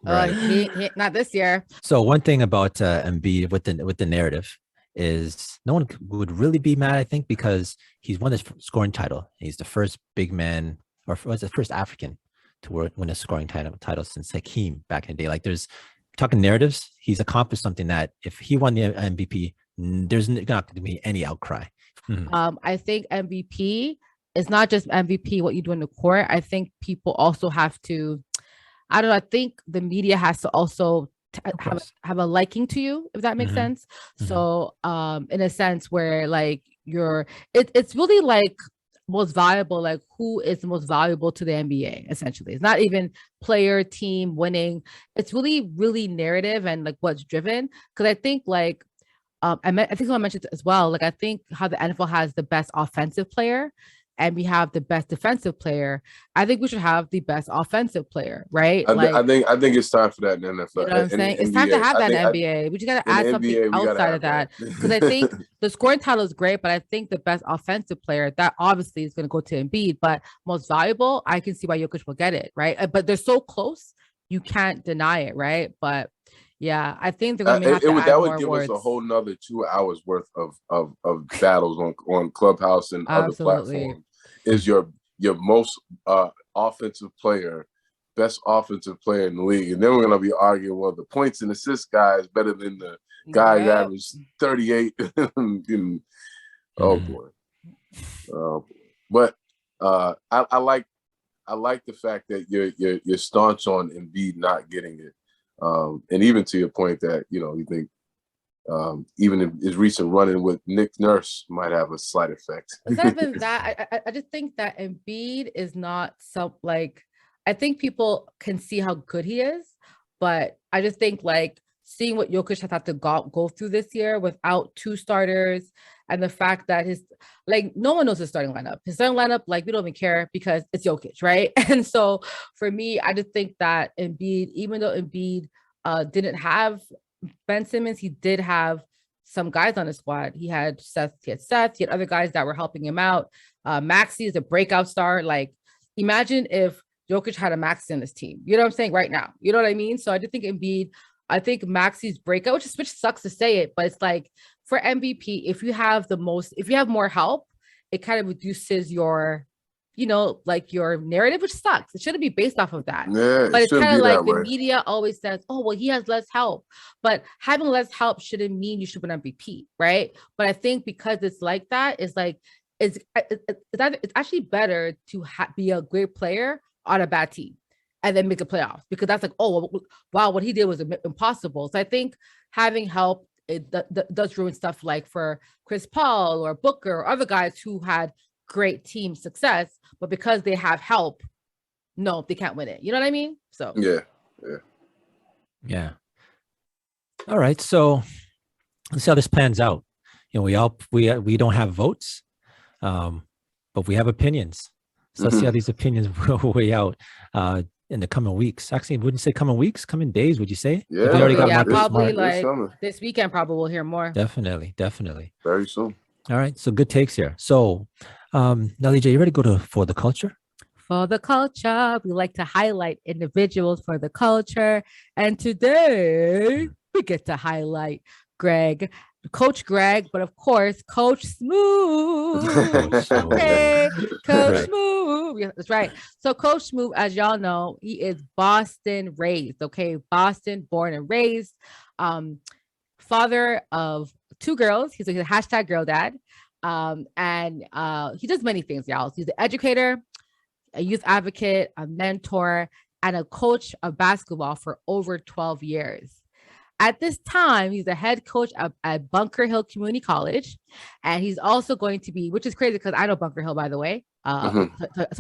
Right. He, not this year. So one thing about Embiid with the narrative is no one would really be mad. I think because he's won this scoring title. He's the first big man, or was the first African to win a scoring title since Hakeem back in the day. Like there's talking narratives, he's accomplished something that if he won the MVP, there's not going to be any outcry. I think MVP is not just MVP, what you do in the court. I think people also have to, I don't know, I think the media has to also have a liking to you, if that makes sense. So in a sense where like it's really like most valuable, like who is the most valuable to the NBA, essentially. It's not even player, team, winning. It's really, really narrative and like what's driven. Because I think like, I think someone mentioned as well, like I think how the NFL has the best offensive player and we have the best defensive player. I think we should have the best offensive player, right? I think it's time for that in the NFL. You know what I'm saying? It's time to have that in NBA. We just got to add something outside of that. Because I think the scoring title is great, but I think the best offensive player, that obviously is going to go to Embiid, but most valuable, I can see why Jokic will get it, right? But they're so close, you can't deny it, right? But yeah, I think they're going to have to add more give awards. us a whole nother 2 hours worth of battles on Clubhouse and other platforms. Is your most offensive player, best offensive player in the league, and then we're gonna be arguing, well, the points and assists guy is better than the guy who averaged 38. Oh boy. But I like the fact that you're staunch on Embiid not getting it, and even to your point that you think. Even his recent run-in with Nick Nurse might have a slight effect. It's not even that. I just think that Embiid is not I think people can see how good he is, but I just think like seeing what Jokic has had to go through this year without 2 starters, and the fact that no one knows his starting lineup. His starting lineup, like, we don't even care because it's Jokic, right? And so for me, I just think that Embiid, even though Embiid didn't have Ben Simmons, he did have some guys on his squad. He had Seth, he had other guys that were helping him out. Maxey is a breakout star. Like, imagine if Jokic had a Maxey on his team. You know what I'm saying? Right now. You know what I mean? So I did think Embiid, I think Maxey's breakout, which sucks to say it, but it's like, for MVP, if you have more help, it kind of reduces your, like, your narrative, which sucks. It shouldn't be based off of that. Yeah, but it's kind of like the way. media always says, oh, well, he has less help. But having less help shouldn't mean you should win MVP, right? But I think because it's like that, it's like, it's actually better to be a great player on a bad team and then make the playoffs, because that's like, oh, wow, what he did was impossible. So I think having help, it does ruin stuff like for Chris Paul or Booker or other guys who had great team success, but because they have help, no, they can't win it. You know what I mean? So yeah. All right, so let's see how this pans out. We don't have votes, but we have opinions. So let's see how these opinions will weigh out in the coming weeks. Actually, wouldn't say coming weeks, coming days, would you say? Yeah, we already got probably like this weekend, probably we'll hear more. Definitely. Very soon. All right, so good takes here. So now, DJ, you ready to go for the culture? For the culture, we like to highlight individuals for the culture. And today we get to highlight Coach Greg, but of course, Coach Smoove. Okay, Coach Smoove. Yeah, that's right. So Coach Smoove, as y'all know, he is Boston raised. Okay, Boston born and raised. Father of 2 girls. He's a hashtag girl dad. And he does many things, y'all. He's an educator, a youth advocate, a mentor, and a coach of basketball for over 12 years. At this time, he's a head coach at Bunker Hill Community College. And he's also going to be, which is crazy because I know Bunker Hill, by the way, so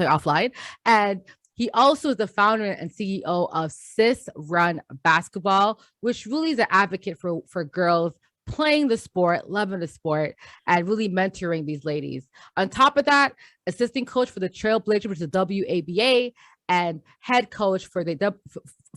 offline. And he also is the founder and CEO of Sis Run Basketball, which really is an advocate for girls playing the sport, loving the sport, and really mentoring these ladies. On top of that, assistant coach for the Trailblazers, which is the WABA, and head coach for the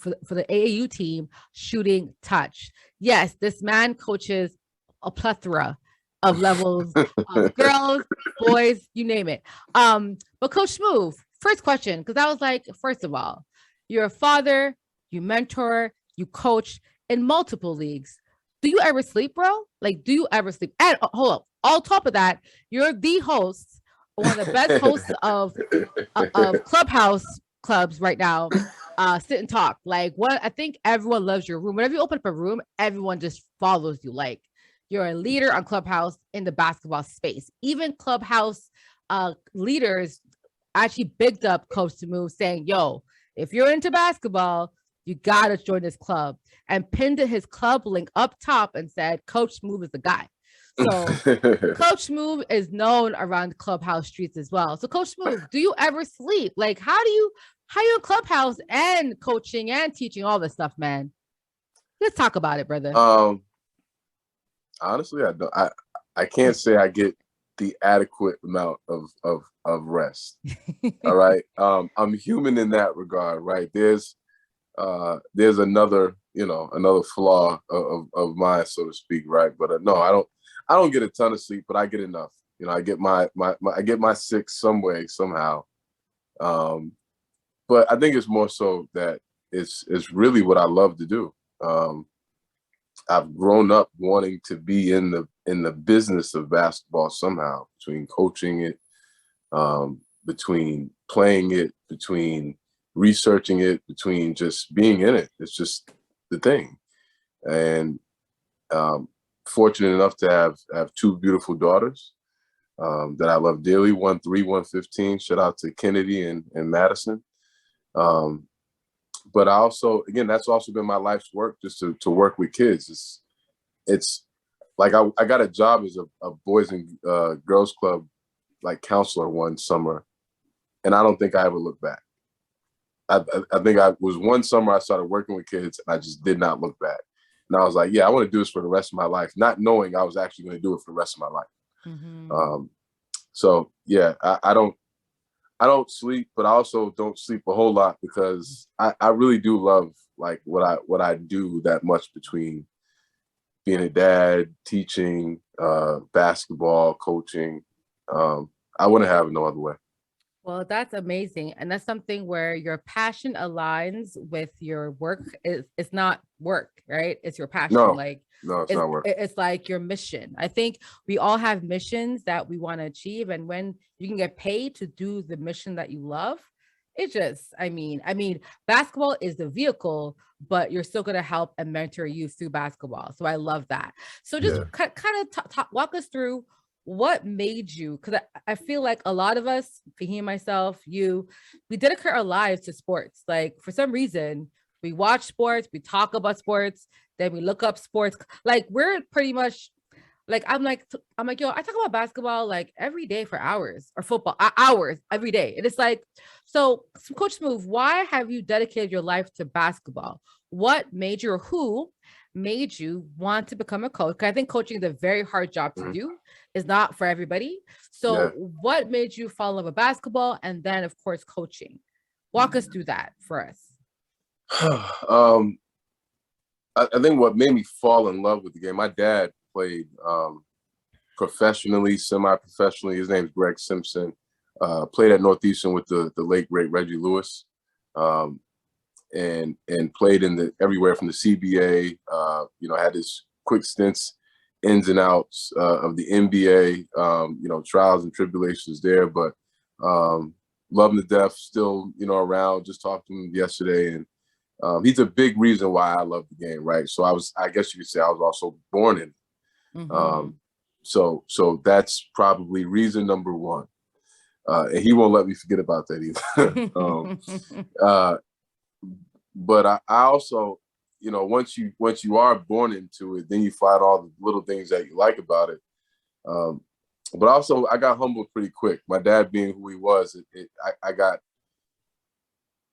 AAU team, Shooting Touch. Yes, this man coaches a plethora of levels of girls, boys, you name it. But Coach Smoove, first question, because I was like, first of all, you're a father, you mentor, you coach in multiple leagues. Do you ever sleep, bro? Like, do you ever sleep? And hold up, on top of that, you're the host, one of the best hosts of Clubhouse clubs right now. Sit and talk. Like, I think everyone loves your room. Whenever you open up a room, everyone just follows you. Like, you're a leader on Clubhouse in the basketball space. Even Clubhouse leaders actually bigged up Coach Smoove, saying, yo, if you're into basketball, you gotta join this club, and pinned his club link up top and said, Coach Smoove is the guy. So Coach Smoove is known around Clubhouse streets as well. So Coach Smoove, do you ever sleep? Like, how you in Clubhouse and coaching and teaching all this stuff, man? Let's talk about it, brother. Honestly, I can't say I get the adequate amount of rest. All right. I'm human in that regard, right? There's another flaw of mine, so to speak, right? But no, I don't get a ton of sleep, but I get enough. I get I get my 6 some way, somehow. But I think it's more so that it's really what I love to do. I've grown up wanting to be in the business of basketball somehow, between coaching it, between playing it, between researching it, between just being in it. It's just the thing. And fortunate enough to have 2 beautiful daughters that I love dearly. 1 3, 1 15. Shout out to Kennedy and Madison. But I also, again, that's also been my life's work, just to work with kids. It's like I got a job as a boys and girls club like counselor one summer, and I don't think I ever looked back. I think I was one summer I started working with kids, and I just did not look back. And I was like, yeah, I want to do this for the rest of my life, not knowing I was actually going to do it for the rest of my life. Mm-hmm. So yeah, I don't sleep, but I also don't sleep a whole lot because I really do love like what I do that much, between being a dad, teaching, basketball, coaching. I wouldn't have it no other way. Well, that's amazing. And that's something where your passion aligns with your work. It's not work, right? It's your passion. No, like, no, it's not work. It's like your mission. I think we all have missions that we want to achieve. And when you can get paid to do the mission that you love, it just, I mean, basketball is the vehicle, but you're still going to help and mentor youth through basketball. So I love that. So just kind of walk us through what made you, because I feel like a lot of us, Fahim, myself, you, we dedicate our lives to sports. Like for some reason, we watch sports, we talk about sports, then we look up sports. Like we're pretty much like, I'm like, yo, I talk about basketball like every day for hours, or football hours every day. And it's like, so Coach Smoove, why have you dedicated your life to basketball? What made you, or who made you want to become a coach? Because I think coaching is a very hard job to do. It's not for everybody. So what made you fall in love with basketball, and then of course coaching? Walk us through that for us. I think what made me fall in love with the game, my dad played professionally, semi-professionally. His name's Greg Simpson. Played at Northeastern with the late great Reggie Lewis, and played in everywhere from the CBA. Had his quick stints, ins and outs of the NBA. Trials and tribulations there, but love him to death. Still, around. Just talked to him yesterday, and he's a big reason why I love the game. Right. So I guess you could say I was also born in it. Mm-hmm. So that's probably reason number one. And he won't let me forget about that either. But I also, once you are born into it, then you find all the little things that you like about it. But also I got humbled pretty quick. My dad being who he was,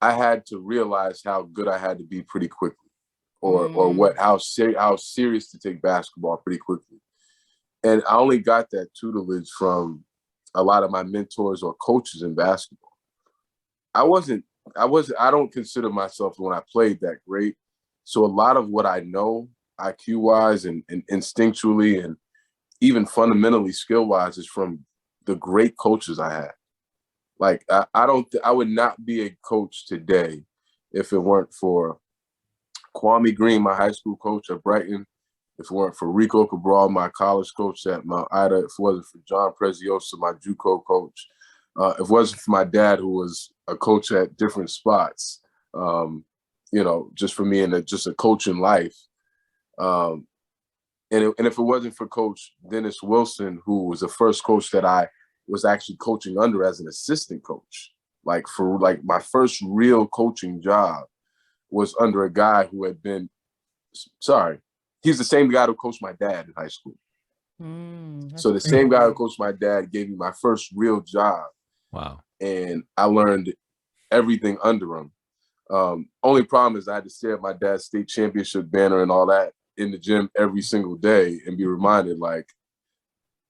I had to realize how good I had to be pretty quickly, or how serious to take basketball pretty quickly. And I only got that tutelage from a lot of my mentors or coaches in basketball. I don't consider myself, when I played, that great. So a lot of what I know IQ wise and instinctually and even fundamentally skill wise is from the great coaches I had. Like I would not be a coach today if it weren't for Kwame Green, my high school coach at Brighton, if it weren't for Rico Cabral, my college coach at Mount Ida, if it wasn't for John Preziosa, my JUCO coach, if it wasn't for my dad, who was a coach at different spots, just for me and just a coach in life. And if it wasn't for Coach Dennis Wilson, who was the first coach that I was actually coaching under as an assistant coach, my first real coaching job was under a guy who had been, he's the same guy who coached my dad in high school. So the same guy who coached my dad gave me my first real job. Wow. And I learned everything under him. Only problem is I had to stare at my dad's state championship banner and all that in the gym every single day and be reminded,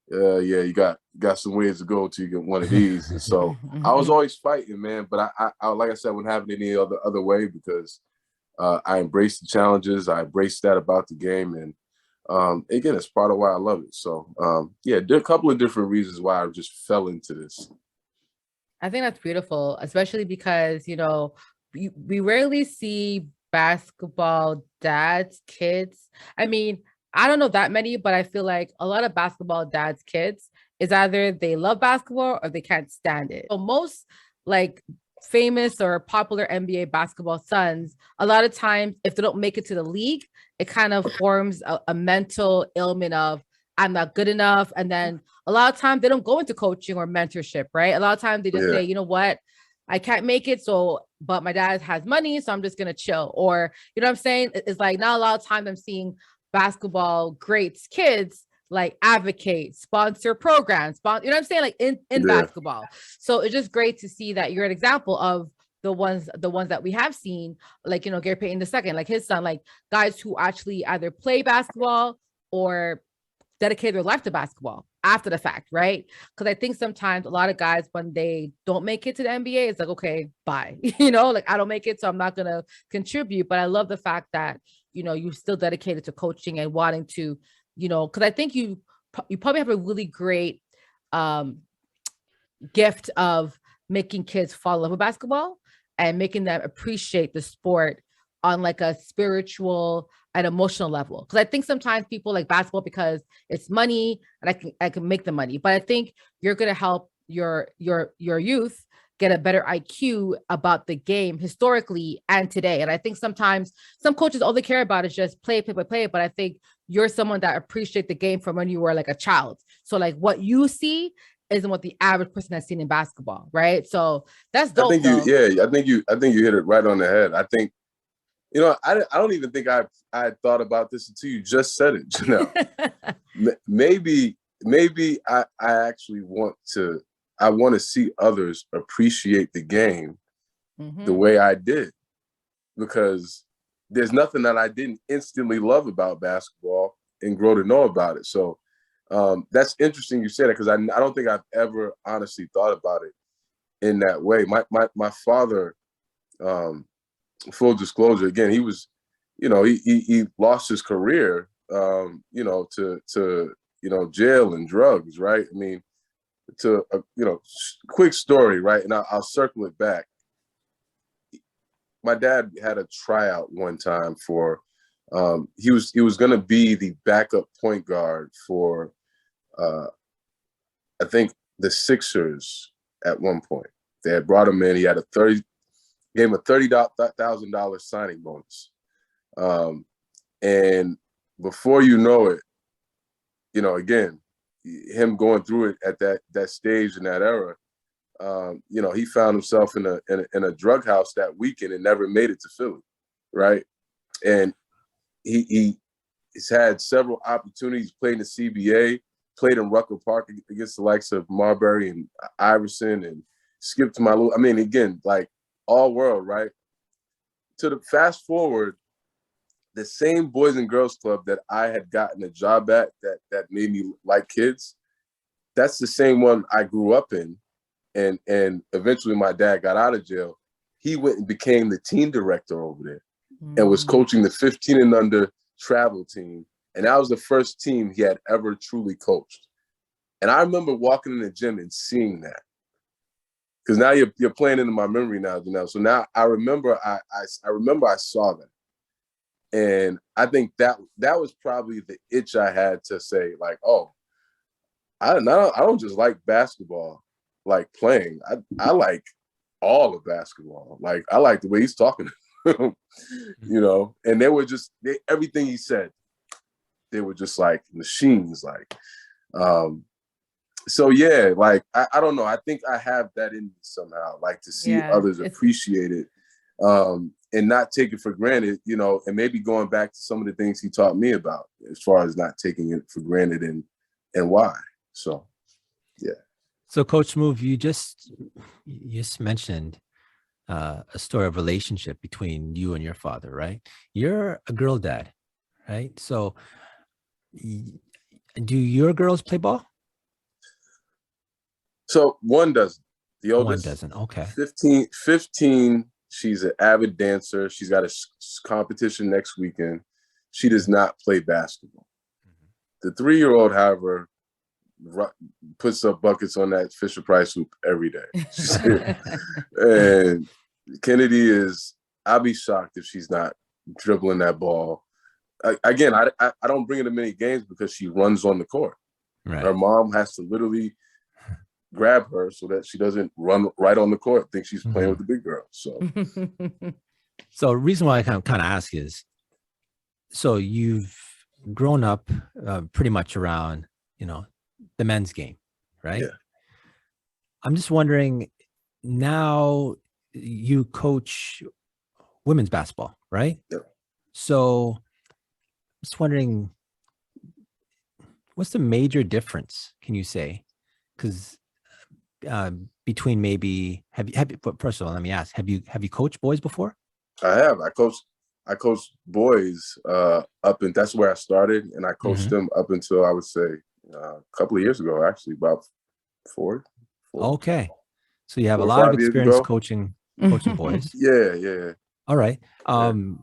you got some ways to go till you get one of these. And so I was always fighting, man. But I like I said, wouldn't have it any other way, because I embraced the challenges. I embraced that about the game. And again, it's part of why I love it. So there are a couple of different reasons why I just fell into this. I think that's beautiful, especially because, we rarely see basketball dads, kids. I mean, I don't know that many, but I feel like a lot of basketball dads' kids is either they love basketball or they can't stand it. So most famous or popular NBA basketball sons, a lot of times, if they don't make it to the league, it kind of forms a mental ailment of, I'm not good enough. And then a lot of times they don't go into coaching or mentorship, right? A lot of times they just say, you know what, I can't make it. But my dad has money, so I'm just going to chill. Or, you know what I'm saying? It's like not a lot of times I'm seeing basketball greats kids advocate, sponsor programs, you know what I'm saying? In basketball. So it's just great to see that you're an example of the ones that we have seen, like, Gary Payton II, like his son, like guys who actually either play basketball or dedicate their life to basketball after the fact, right? Because I think sometimes a lot of guys, when they don't make it to the NBA, it's like, okay, bye. Like I don't make it, so I'm not gonna contribute. But I love the fact that you're still dedicated to coaching and wanting to, because I think you probably have a really great gift of making kids fall in love with basketball and making them appreciate the sport on like a spiritual and emotional level. Because I think sometimes people like basketball because it's money and I can make the money, but I think you're going to help your youth get a better IQ about the game historically and today. And I think sometimes some coaches, all they care about is just play. But I think you're someone that appreciate the game from when you were like a child. So like what you see isn't what the average person has seen in basketball, right? So that's dope. I think you hit it right on the head. I think, I don't even think I had thought about this until you just said it. Maybe I actually want to see others appreciate the game the way I did, because there's nothing that I didn't instantly love about basketball and grow to know about it. So that's interesting you said it, because I don't think I've ever honestly thought about it in that way. My father, full disclosure, again, he was, he lost his career, to jail and drugs, right? I mean, quick story, right? And I'll circle it back. My dad had a tryout one time for, he was going to be the backup point guard for, I think the Sixers at one point. They had brought him in. He had gave him a $30,000 signing bonus. And before you know it, again, him going through it at that stage in that era, he found himself in a drug house that weekend and never made it to Philly, right? And he's had several opportunities, played in the CBA, played in Rucker Park against the likes of Marbury and Iverson and Skip to my, I mean, again, like all world, right? To the fast forward, the same Boys and Girls Club that I had gotten a job at that made me like kids, that's the same one I grew up in. And eventually my dad got out of jail. He went and became the team director over there and was coaching the 15 and under travel team. And that was the first team he had ever truly coached. And I remember walking in the gym and seeing that. Because now you're playing into my memory now, Janelle. So now I remember I saw that. And I think that was probably the itch I had to say, like, oh, I don't just like basketball, like playing. I like all of basketball. Like, I like the way he's talking, and they were just, everything he said, they were just like machines. Like, so yeah, like, I don't know. I think I have that in me somehow, like to see others appreciate it. And not take it for granted, and maybe going back to some of the things he taught me about as far as not taking it for granted and why. So, yeah. So Coach Smoove, you just mentioned a story of relationship between you and your father, right? You're a girl dad, right? So do your girls play ball? So one doesn't. The oldest. One doesn't. Okay. 15. She's an avid dancer. She's got a competition next weekend. She does not play basketball. The 3-year-old, however, puts up buckets on that Fisher-Price hoop every day. And Kennedy I'll be shocked if she's not dribbling that ball. I don't bring her to many games because she runs on the court. Right. Her mom has to literally grab her so that she doesn't run right on the court, think she's playing with the big girl. So the reason why I kind of ask is, so you've grown up pretty much around, the men's game, right? Yeah. I'm just wondering, now you coach women's basketball, right? Yeah. So I'm just wondering, what's the major difference, can you say? Because between maybe but first of all, let me ask, have you coached boys before? I have. I coached boys up, and that's where I started, and I coached them up until, I would say, a couple of years ago, actually, about four. Okay, so you have a 4 or lot of 5 years experience ago. coaching boys. Yeah. All right.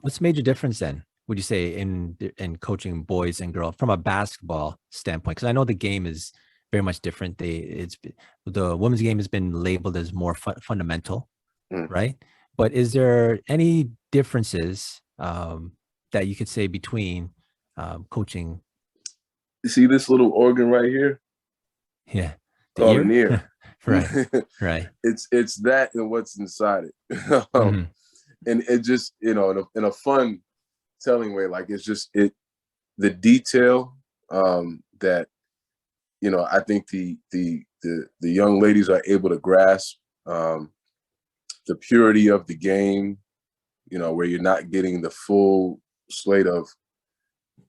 What's the major difference then, would you say, in coaching boys and girls from a basketball standpoint? Because I know the game is very much different. The women's game has been labeled as more fundamental, right? But is there any differences that you could say between coaching? You see this little organ right here? Yeah, called an ear. Right. It's that and what's inside it. And it just, in a fun telling way, like the detail that, I think the young ladies are able to grasp, the purity of the game, where you're not getting the full slate of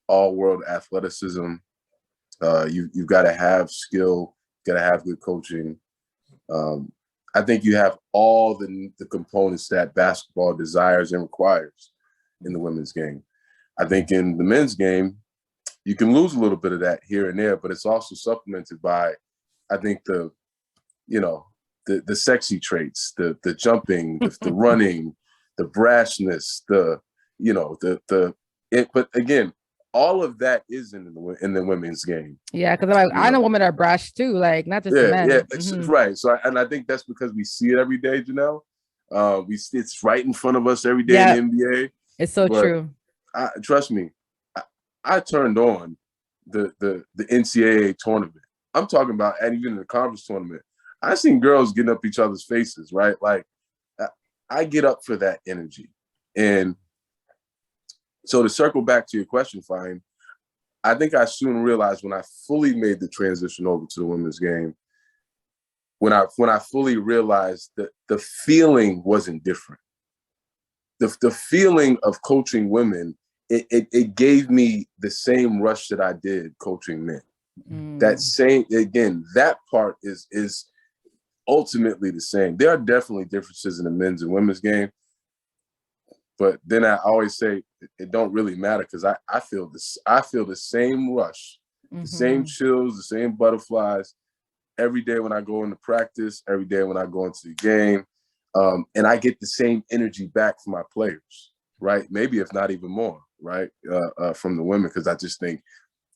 all world athleticism. You've got to have skill, got to have good coaching. I think you have all the components that basketball desires and requires in the women's game. I think in the men's game, you can lose a little bit of that here and there, but it's also supplemented by, I think, the sexy traits, the jumping, the running, the brashness, but again, all of that is in the women's game. Yeah, because I know women are brash too, like not just men. Yeah, right. So, I think that's because we see it every day, Janelle. It's right in front of us every day in the NBA. It's so true. Trust me, I turned on the NCAA tournament. I'm talking about, and even the conference tournament. I seen girls getting up each other's faces, right? Like, I get up for that energy. And so to circle back to your question, Fine, I think I soon realized when I fully made the transition over to the women's game, when I fully realized that the feeling wasn't different. The feeling of coaching women, it gave me the same rush that I did coaching men. That same, again, that part is ultimately the same. There are definitely differences in the men's and women's game, but then I always say it don't really matter, because I feel the same rush, the same chills, the same butterflies every day when I go into practice, every day when I go into the game, and I get the same energy back from my players, right? Maybe if not even more, right? From the women, because I just think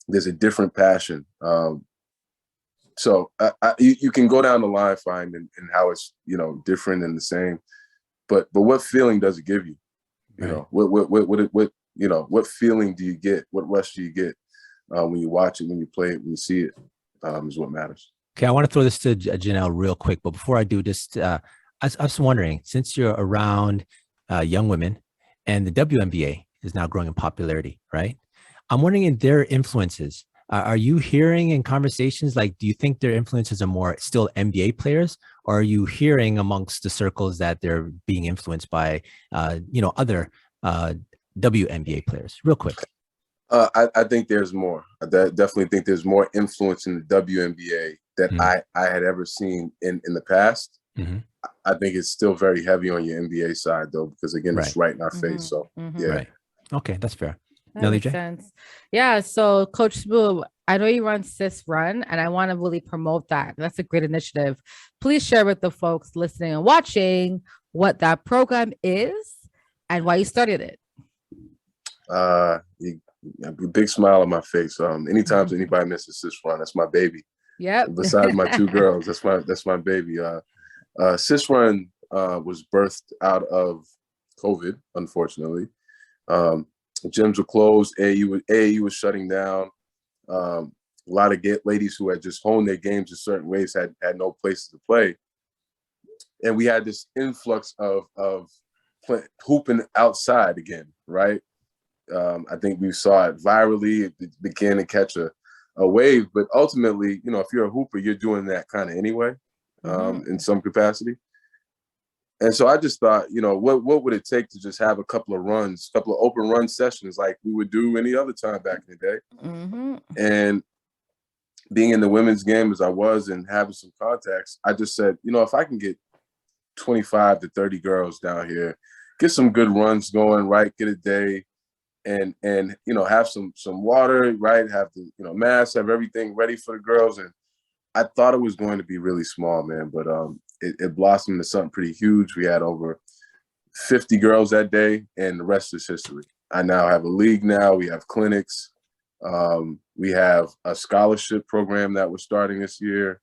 there's a different passion. So you can go down the line, Find, and how it's different and the same, but what feeling does it give you? What feeling do you get? What rush do you get when you watch it, when you play it, when you see it, is what matters. Okay, I want to throw this to Janelle real quick, but before I do, just I was wondering, since you're around young women and the WNBA is now growing in popularity, right? I'm wondering, in their influences, are you hearing in conversations, like, do you think their influences are more still NBA players, or are you hearing amongst the circles that they're being influenced by, other WNBA players? Real quick. I think there's more. I definitely think there's more influence in the WNBA that I had ever seen in the past. I think it's still very heavy on your NBA side, though, because again, it's right in our face. So yeah. Right. Okay, that's fair. That makes sense. Yeah. So Coach Smoove, I know you run Sis Run, and I want to really promote that. That's a great initiative. Please share with the folks listening and watching what that program is and why you started it. A big smile on my face. Anytime anybody misses Sis Run, that's my baby. Yep. Besides my 2 girls, that's my baby. Sis Run was birthed out of COVID, unfortunately. Gyms were closed. AAU was shutting down. A lot of ladies who had just honed their games in certain ways had no places to play, and we had this influx of hooping outside again, right? I think we saw it virally. It began to catch a wave, but ultimately, if you're a hooper, you're doing that kind of anyway, in some capacity. And so I just thought, what would it take to just have a couple of open run sessions like we would do any other time back in the day? And being in the women's game as I was and having some contacts, I just said, if I can get 25 to 30 girls down here, get some good runs going, right? Get a day and have some water, right? Have the, mask, have everything ready for the girls. And I thought it was going to be really small, man, but it blossomed into something pretty huge. We had over 50 girls that day, and the rest is history. I now have a league now. We have clinics. We have a scholarship program that we're starting this year.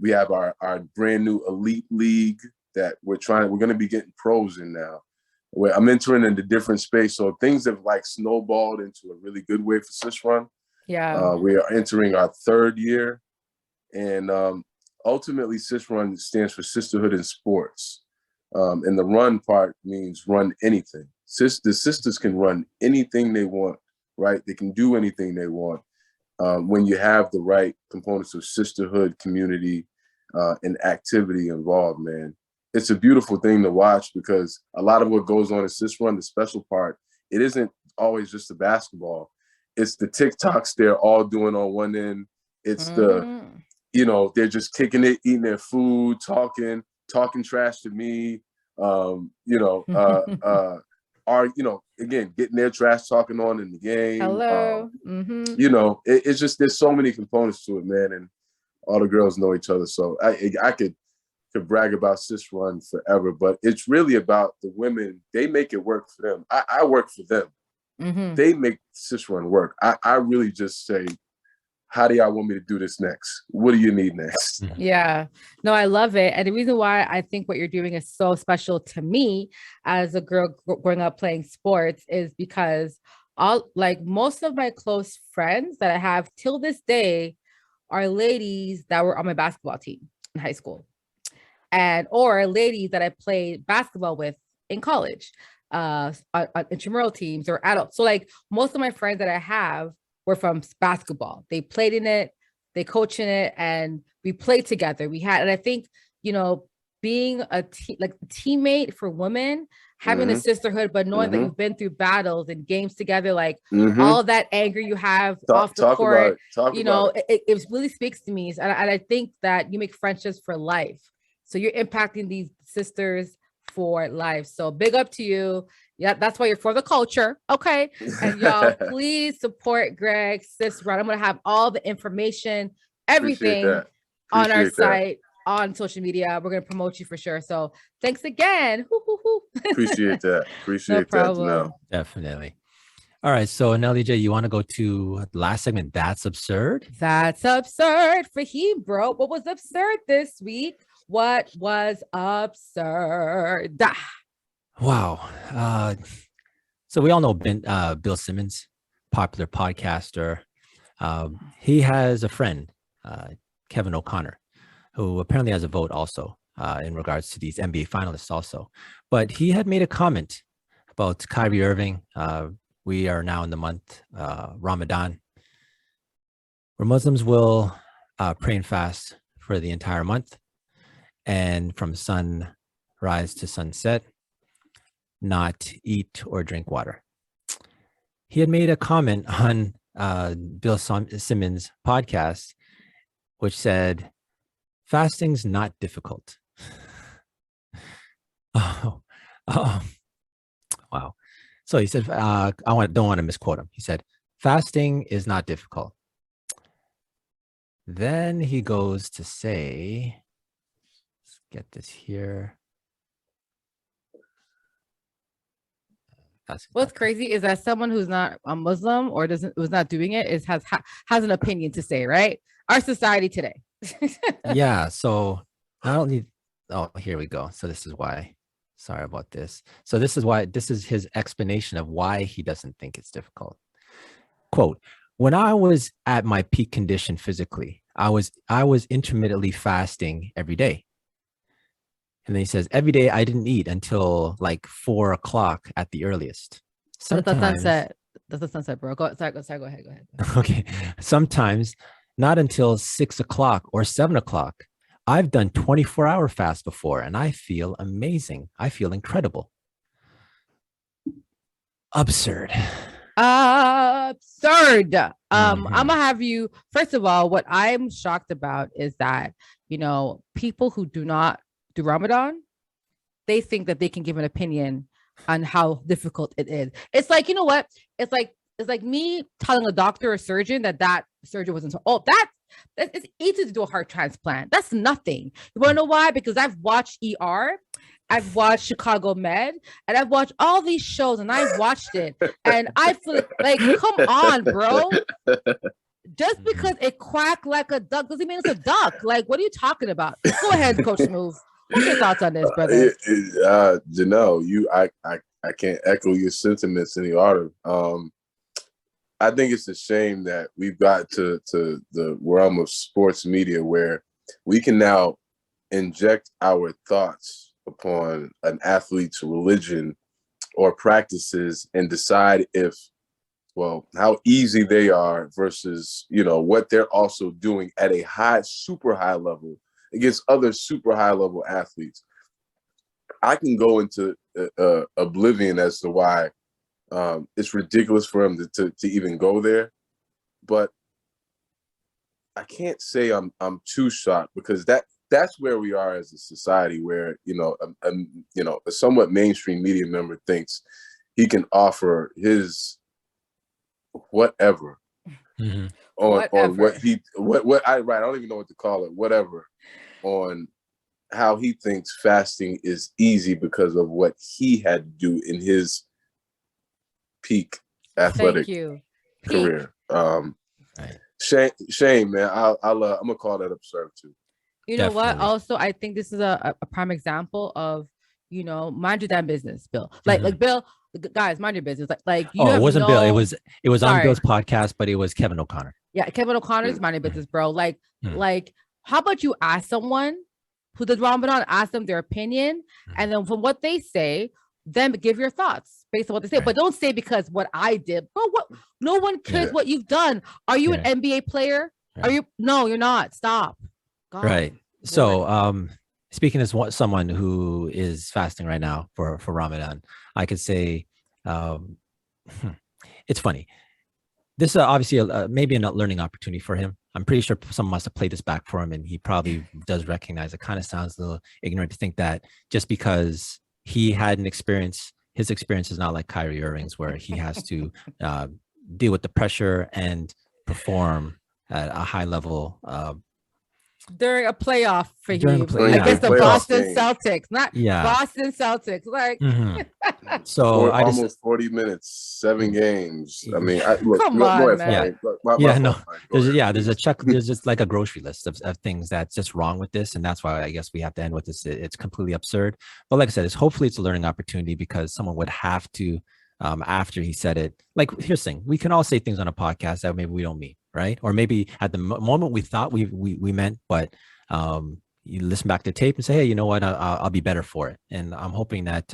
We have our brand new elite league that we're going to be getting pros in now. Where I'm entering into different space. So things have like snowballed into a really good way for Sis Run. Yeah. We are entering our third year. And ultimately, Sis Run stands for Sisterhood in Sports. And the run part means run anything. The sisters can run anything they want, right? They can do anything they want when you have the right components of sisterhood, community, and activity involved, man. It's a beautiful thing to watch because a lot of what goes on in Sis Run, the special part, it isn't always just the basketball. It's the TikToks they're all doing on one end. It's the, they're just kicking it, eating their food, talking trash to me, again, getting their trash talking on in the game. Hello. It's just, there's so many components to it, man. And all the girls know each other. So I could brag about Sis Run forever, but it's really about the women. They make it work for them. I work for them. They make Sis Run work. I really just say, how do y'all want me to do this next? What do you need next? Yeah, no, I love it. And the reason why I think what you're doing is so special to me as a girl growing up playing sports is because most of my close friends that I have till this day are ladies that were on my basketball team in high school or ladies that I played basketball with in college, on intramural teams or adults. So like most of my friends that I have were from basketball. They played in it, they coach in it, and we played together. And I think, being a teammate for women, having a sisterhood, but knowing that you've been through battles and games together, like all that anger you have off the court, it really speaks to me. And I think that you make friendships for life. So you're impacting these sisters for life. So big up to you. Yeah, that's why you're for the culture. Okay. And y'all, please support Greg, Sis Run. I'm going to have all the information, everything on our site, on social media. We're going to promote you for sure. So thanks again. Appreciate that. Appreciate that. No. Definitely. All right. So Nelly J, you want to go to the last segment? That's absurd. That's absurd for him, bro. What was absurd this week? What was absurd? Wow. So we all know Bill Simmons, popular podcaster. He has a friend, Kevin O'Connor, who apparently has a vote also in regards to these NBA finalists also. But he had made a comment about Kyrie Irving. We are now in the month Ramadan, where Muslims will pray and fast for the entire month. And from sunrise to sunset, not eat or drink water. He had made a comment on Bill Simmons' podcast, which said, fasting's not difficult. Wow. So he said, don't want to misquote him. He said, fasting is not difficult. Then he goes to say, let's get this here. What's crazy is that someone who's not a Muslim or was not doing it has an opinion to say, right? Our society today. Yeah. So not only, here we go. So this is why. Sorry about this. So this is his explanation of why he doesn't think it's difficult. Quote, when I was at my peak condition physically, I was intermittently fasting every day. And then he says, every day I didn't eat until like 4 o'clock at the earliest. Sometimes, that's the sunset, bro. Go ahead. Okay. Sometimes not until 6 o'clock or 7 o'clock. I've done 24-hour fast before and I feel amazing. I feel incredible. Absurd. absurd. I'm gonna have you. First of all, what I'm shocked about is that people who do not do Ramadan, they think that they can give an opinion on how difficult it is. It's like, you know what? It's like me telling a doctor or surgeon that surgery wasn't it's easy to do a heart transplant. That's nothing. You want to know why? Because I've watched ER, I've watched Chicago Med, and I've watched all these shows, and I've watched it, and I feel like, come on, bro. Just because it quacked like a duck doesn't mean it's a duck. Like, what are you talking about? Go ahead, Coach Smoove. What's your thoughts on this, brother? Janelle, I can't echo your sentiments any harder. I think it's a shame that we've got to the realm of sports media where we can now inject our thoughts upon an athlete's religion or practices and decide how easy they are versus, what they're also doing at a super high level against other super high level athletes. I can go into oblivion as to why it's ridiculous for him to even go there, but I can't say I'm too shocked because that's where we are as a society, where a somewhat mainstream media member thinks he can offer his whatever on what I don't even know what to call it, whatever, on how he thinks fasting is easy because of what he had to do in his peak athletic career. Shame, man. I'm gonna call that absurd too. You know what? Also, I think this is a prime example of, mind your damn business, Bill. Like Bill, guys, mind your business. Like it wasn't Bill. It was on Bill's podcast, but it was Kevin O'Connor. Yeah, Kevin O'Connor's mind your business, bro. Like, how about you ask someone who does Ramadan, ask them their opinion, and then from what they say, then give your thoughts based on what they say. Right. But don't say because what I did. Bro, no one cares what you've done. Are you an NBA player? Yeah. Are you? No, you're not. Stop. God. Right. So, speaking as someone who is fasting right now for Ramadan, I could say, it's funny. This is obviously maybe a learning opportunity for him. I'm pretty sure someone must have played this back for him, and he probably does recognize it. Kind of sounds a little ignorant to think that just because he had an experience, his experience is not like Kyrie Irving's, where he has to deal with the pressure and perform at a high level during a playoff for him against the Boston Celtics, not Boston Celtics. Like, so almost 40 minutes, 7 games. I mean, come on, man. There's a check. There's just like a grocery list of things that's just wrong with this, and that's why I guess we have to end with this. It's completely absurd. But like I said, hopefully it's a learning opportunity, because someone would have to, after he said it. Like, here's the thing: we can all say things on a podcast that maybe we don't mean. Right. Or maybe at the moment we thought we meant, but you listen back to the tape and say, hey, you know what? I'll be better for it. And I'm hoping that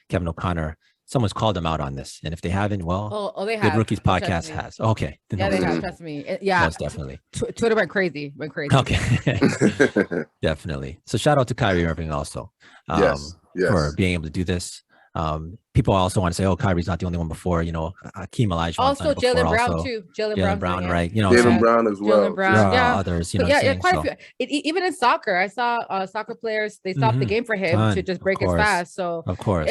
Kevin O'Connor, someone's called him out on this. And if they haven't, well, they have. Good Rookies podcast has. Okay. Yeah, they have. Trust me. Yeah. Most definitely. Twitter went crazy. Okay. Definitely. So shout out to Kyrie Irving also for being able to do this. People also want to say, oh, Kyrie's not the only one before, Hakeem Olajuwon. Also, Jaylen Brown too. Jaylen Brown, right? Jaylen Brown as well. Jaylen Brown, others, quite a few. Even in soccer, I saw soccer players. They stopped the game for him to just break his fast. So of course.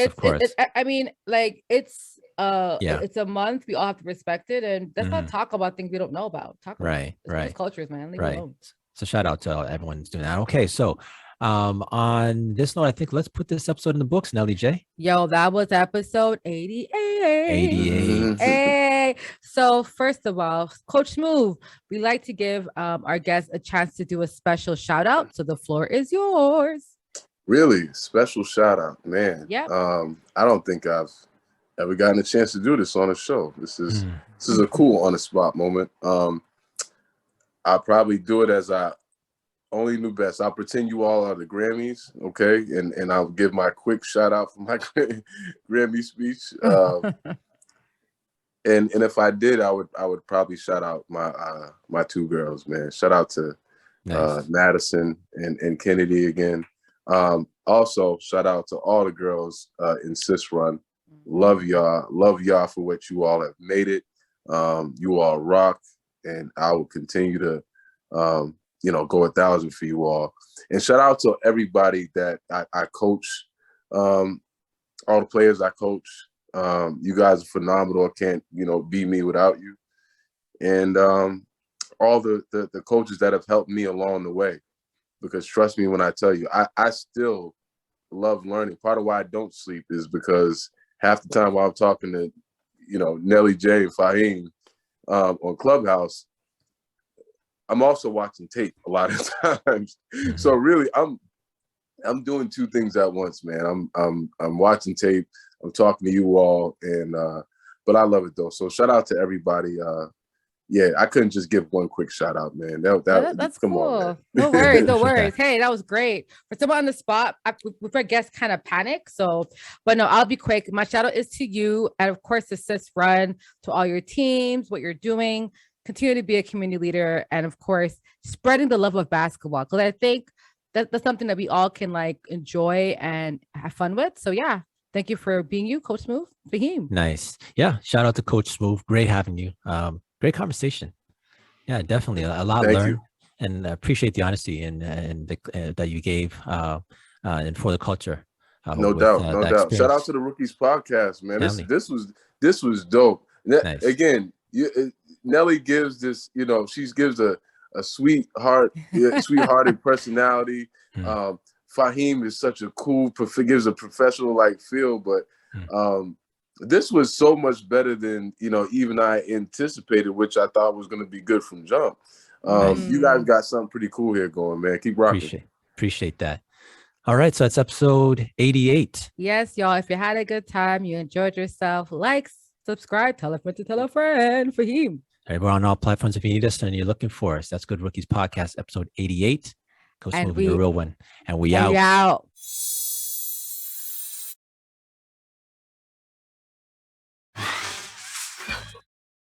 I mean, like it's a month. We all have to respect it, and let's not talk about things we don't know about. Talk about cultures, man. Leave it alone. So shout out to everyone who's doing that. Okay, so. On this note, I think let's put this episode in the books, Nelly J. Yo, that was episode 88. 88. Hey. So first of all, Coach Smoove, we like to give our guests a chance to do a special shout out. So the floor is yours. Really? Special shout out, man. Yeah. I don't think I've ever gotten a chance to do this on a show. This is a cool on the spot moment. I'll probably do it as I only knew best. I'll pretend you all are the Grammys, okay? And I'll give my quick shout out for my Grammy speech. And if I did, I would probably shout out my 2 girls, man. Shout out to Madison and Kennedy again. Also, shout out to all the girls in Sis Run. Love y'all for what you all have made it. You all rock, and I will continue to, go 1,000 for you all. And shout out to everybody that I coach, all the players I coach. You guys are phenomenal. I can't, be me without you. And all the coaches that have helped me along the way, because trust me when I tell you, I still love learning. Part of why I don't sleep is because half the time while I'm talking to, Nelly J and Fahim on Clubhouse, I'm also watching tape a lot of times. So really, I'm doing two things at once, man. I'm watching tape, I'm talking to you all, and but I love it though. So shout out to everybody. Yeah, I couldn't just give one quick shout out, man. That's come cool. on, man. No worries, no worries. Hey, that was great. For someone on the spot, with our guests kind of panic. So, but no, I'll be quick. My shout out is to you, and of course, the Sis Run, to all your teams, what you're doing. Continue to be a community leader, and of course, spreading the love of basketball. Because I think that's something that we all can like enjoy and have fun with. So yeah, thank you for being you, Coach Smoove. Fahim. Nice. Yeah. Shout out to Coach Smoove. Great having you. Great conversation. Yeah, definitely a lot learned, and appreciate the honesty and that you gave and for the culture. No doubt. Shout out to the Rookies podcast, man. This was dope. Nice. Again, Nelly gives this, she gives a sweethearted personality. Fahim is such a cool, gives a professional like feel, but this was so much better than even I anticipated, which I thought was going to be good from jump. You guys got something pretty cool here going, man. Keep rocking. Appreciate that. All right, so that's episode 88. Yes, y'all. If you had a good time, you enjoyed yourself, like, subscribe, tell a friend to tell a friend. Fahim. All right, we're on all platforms if you need us and you're looking for us. That's Good Rookies Podcast, episode 88. Coach Smoove, the real one, and we out.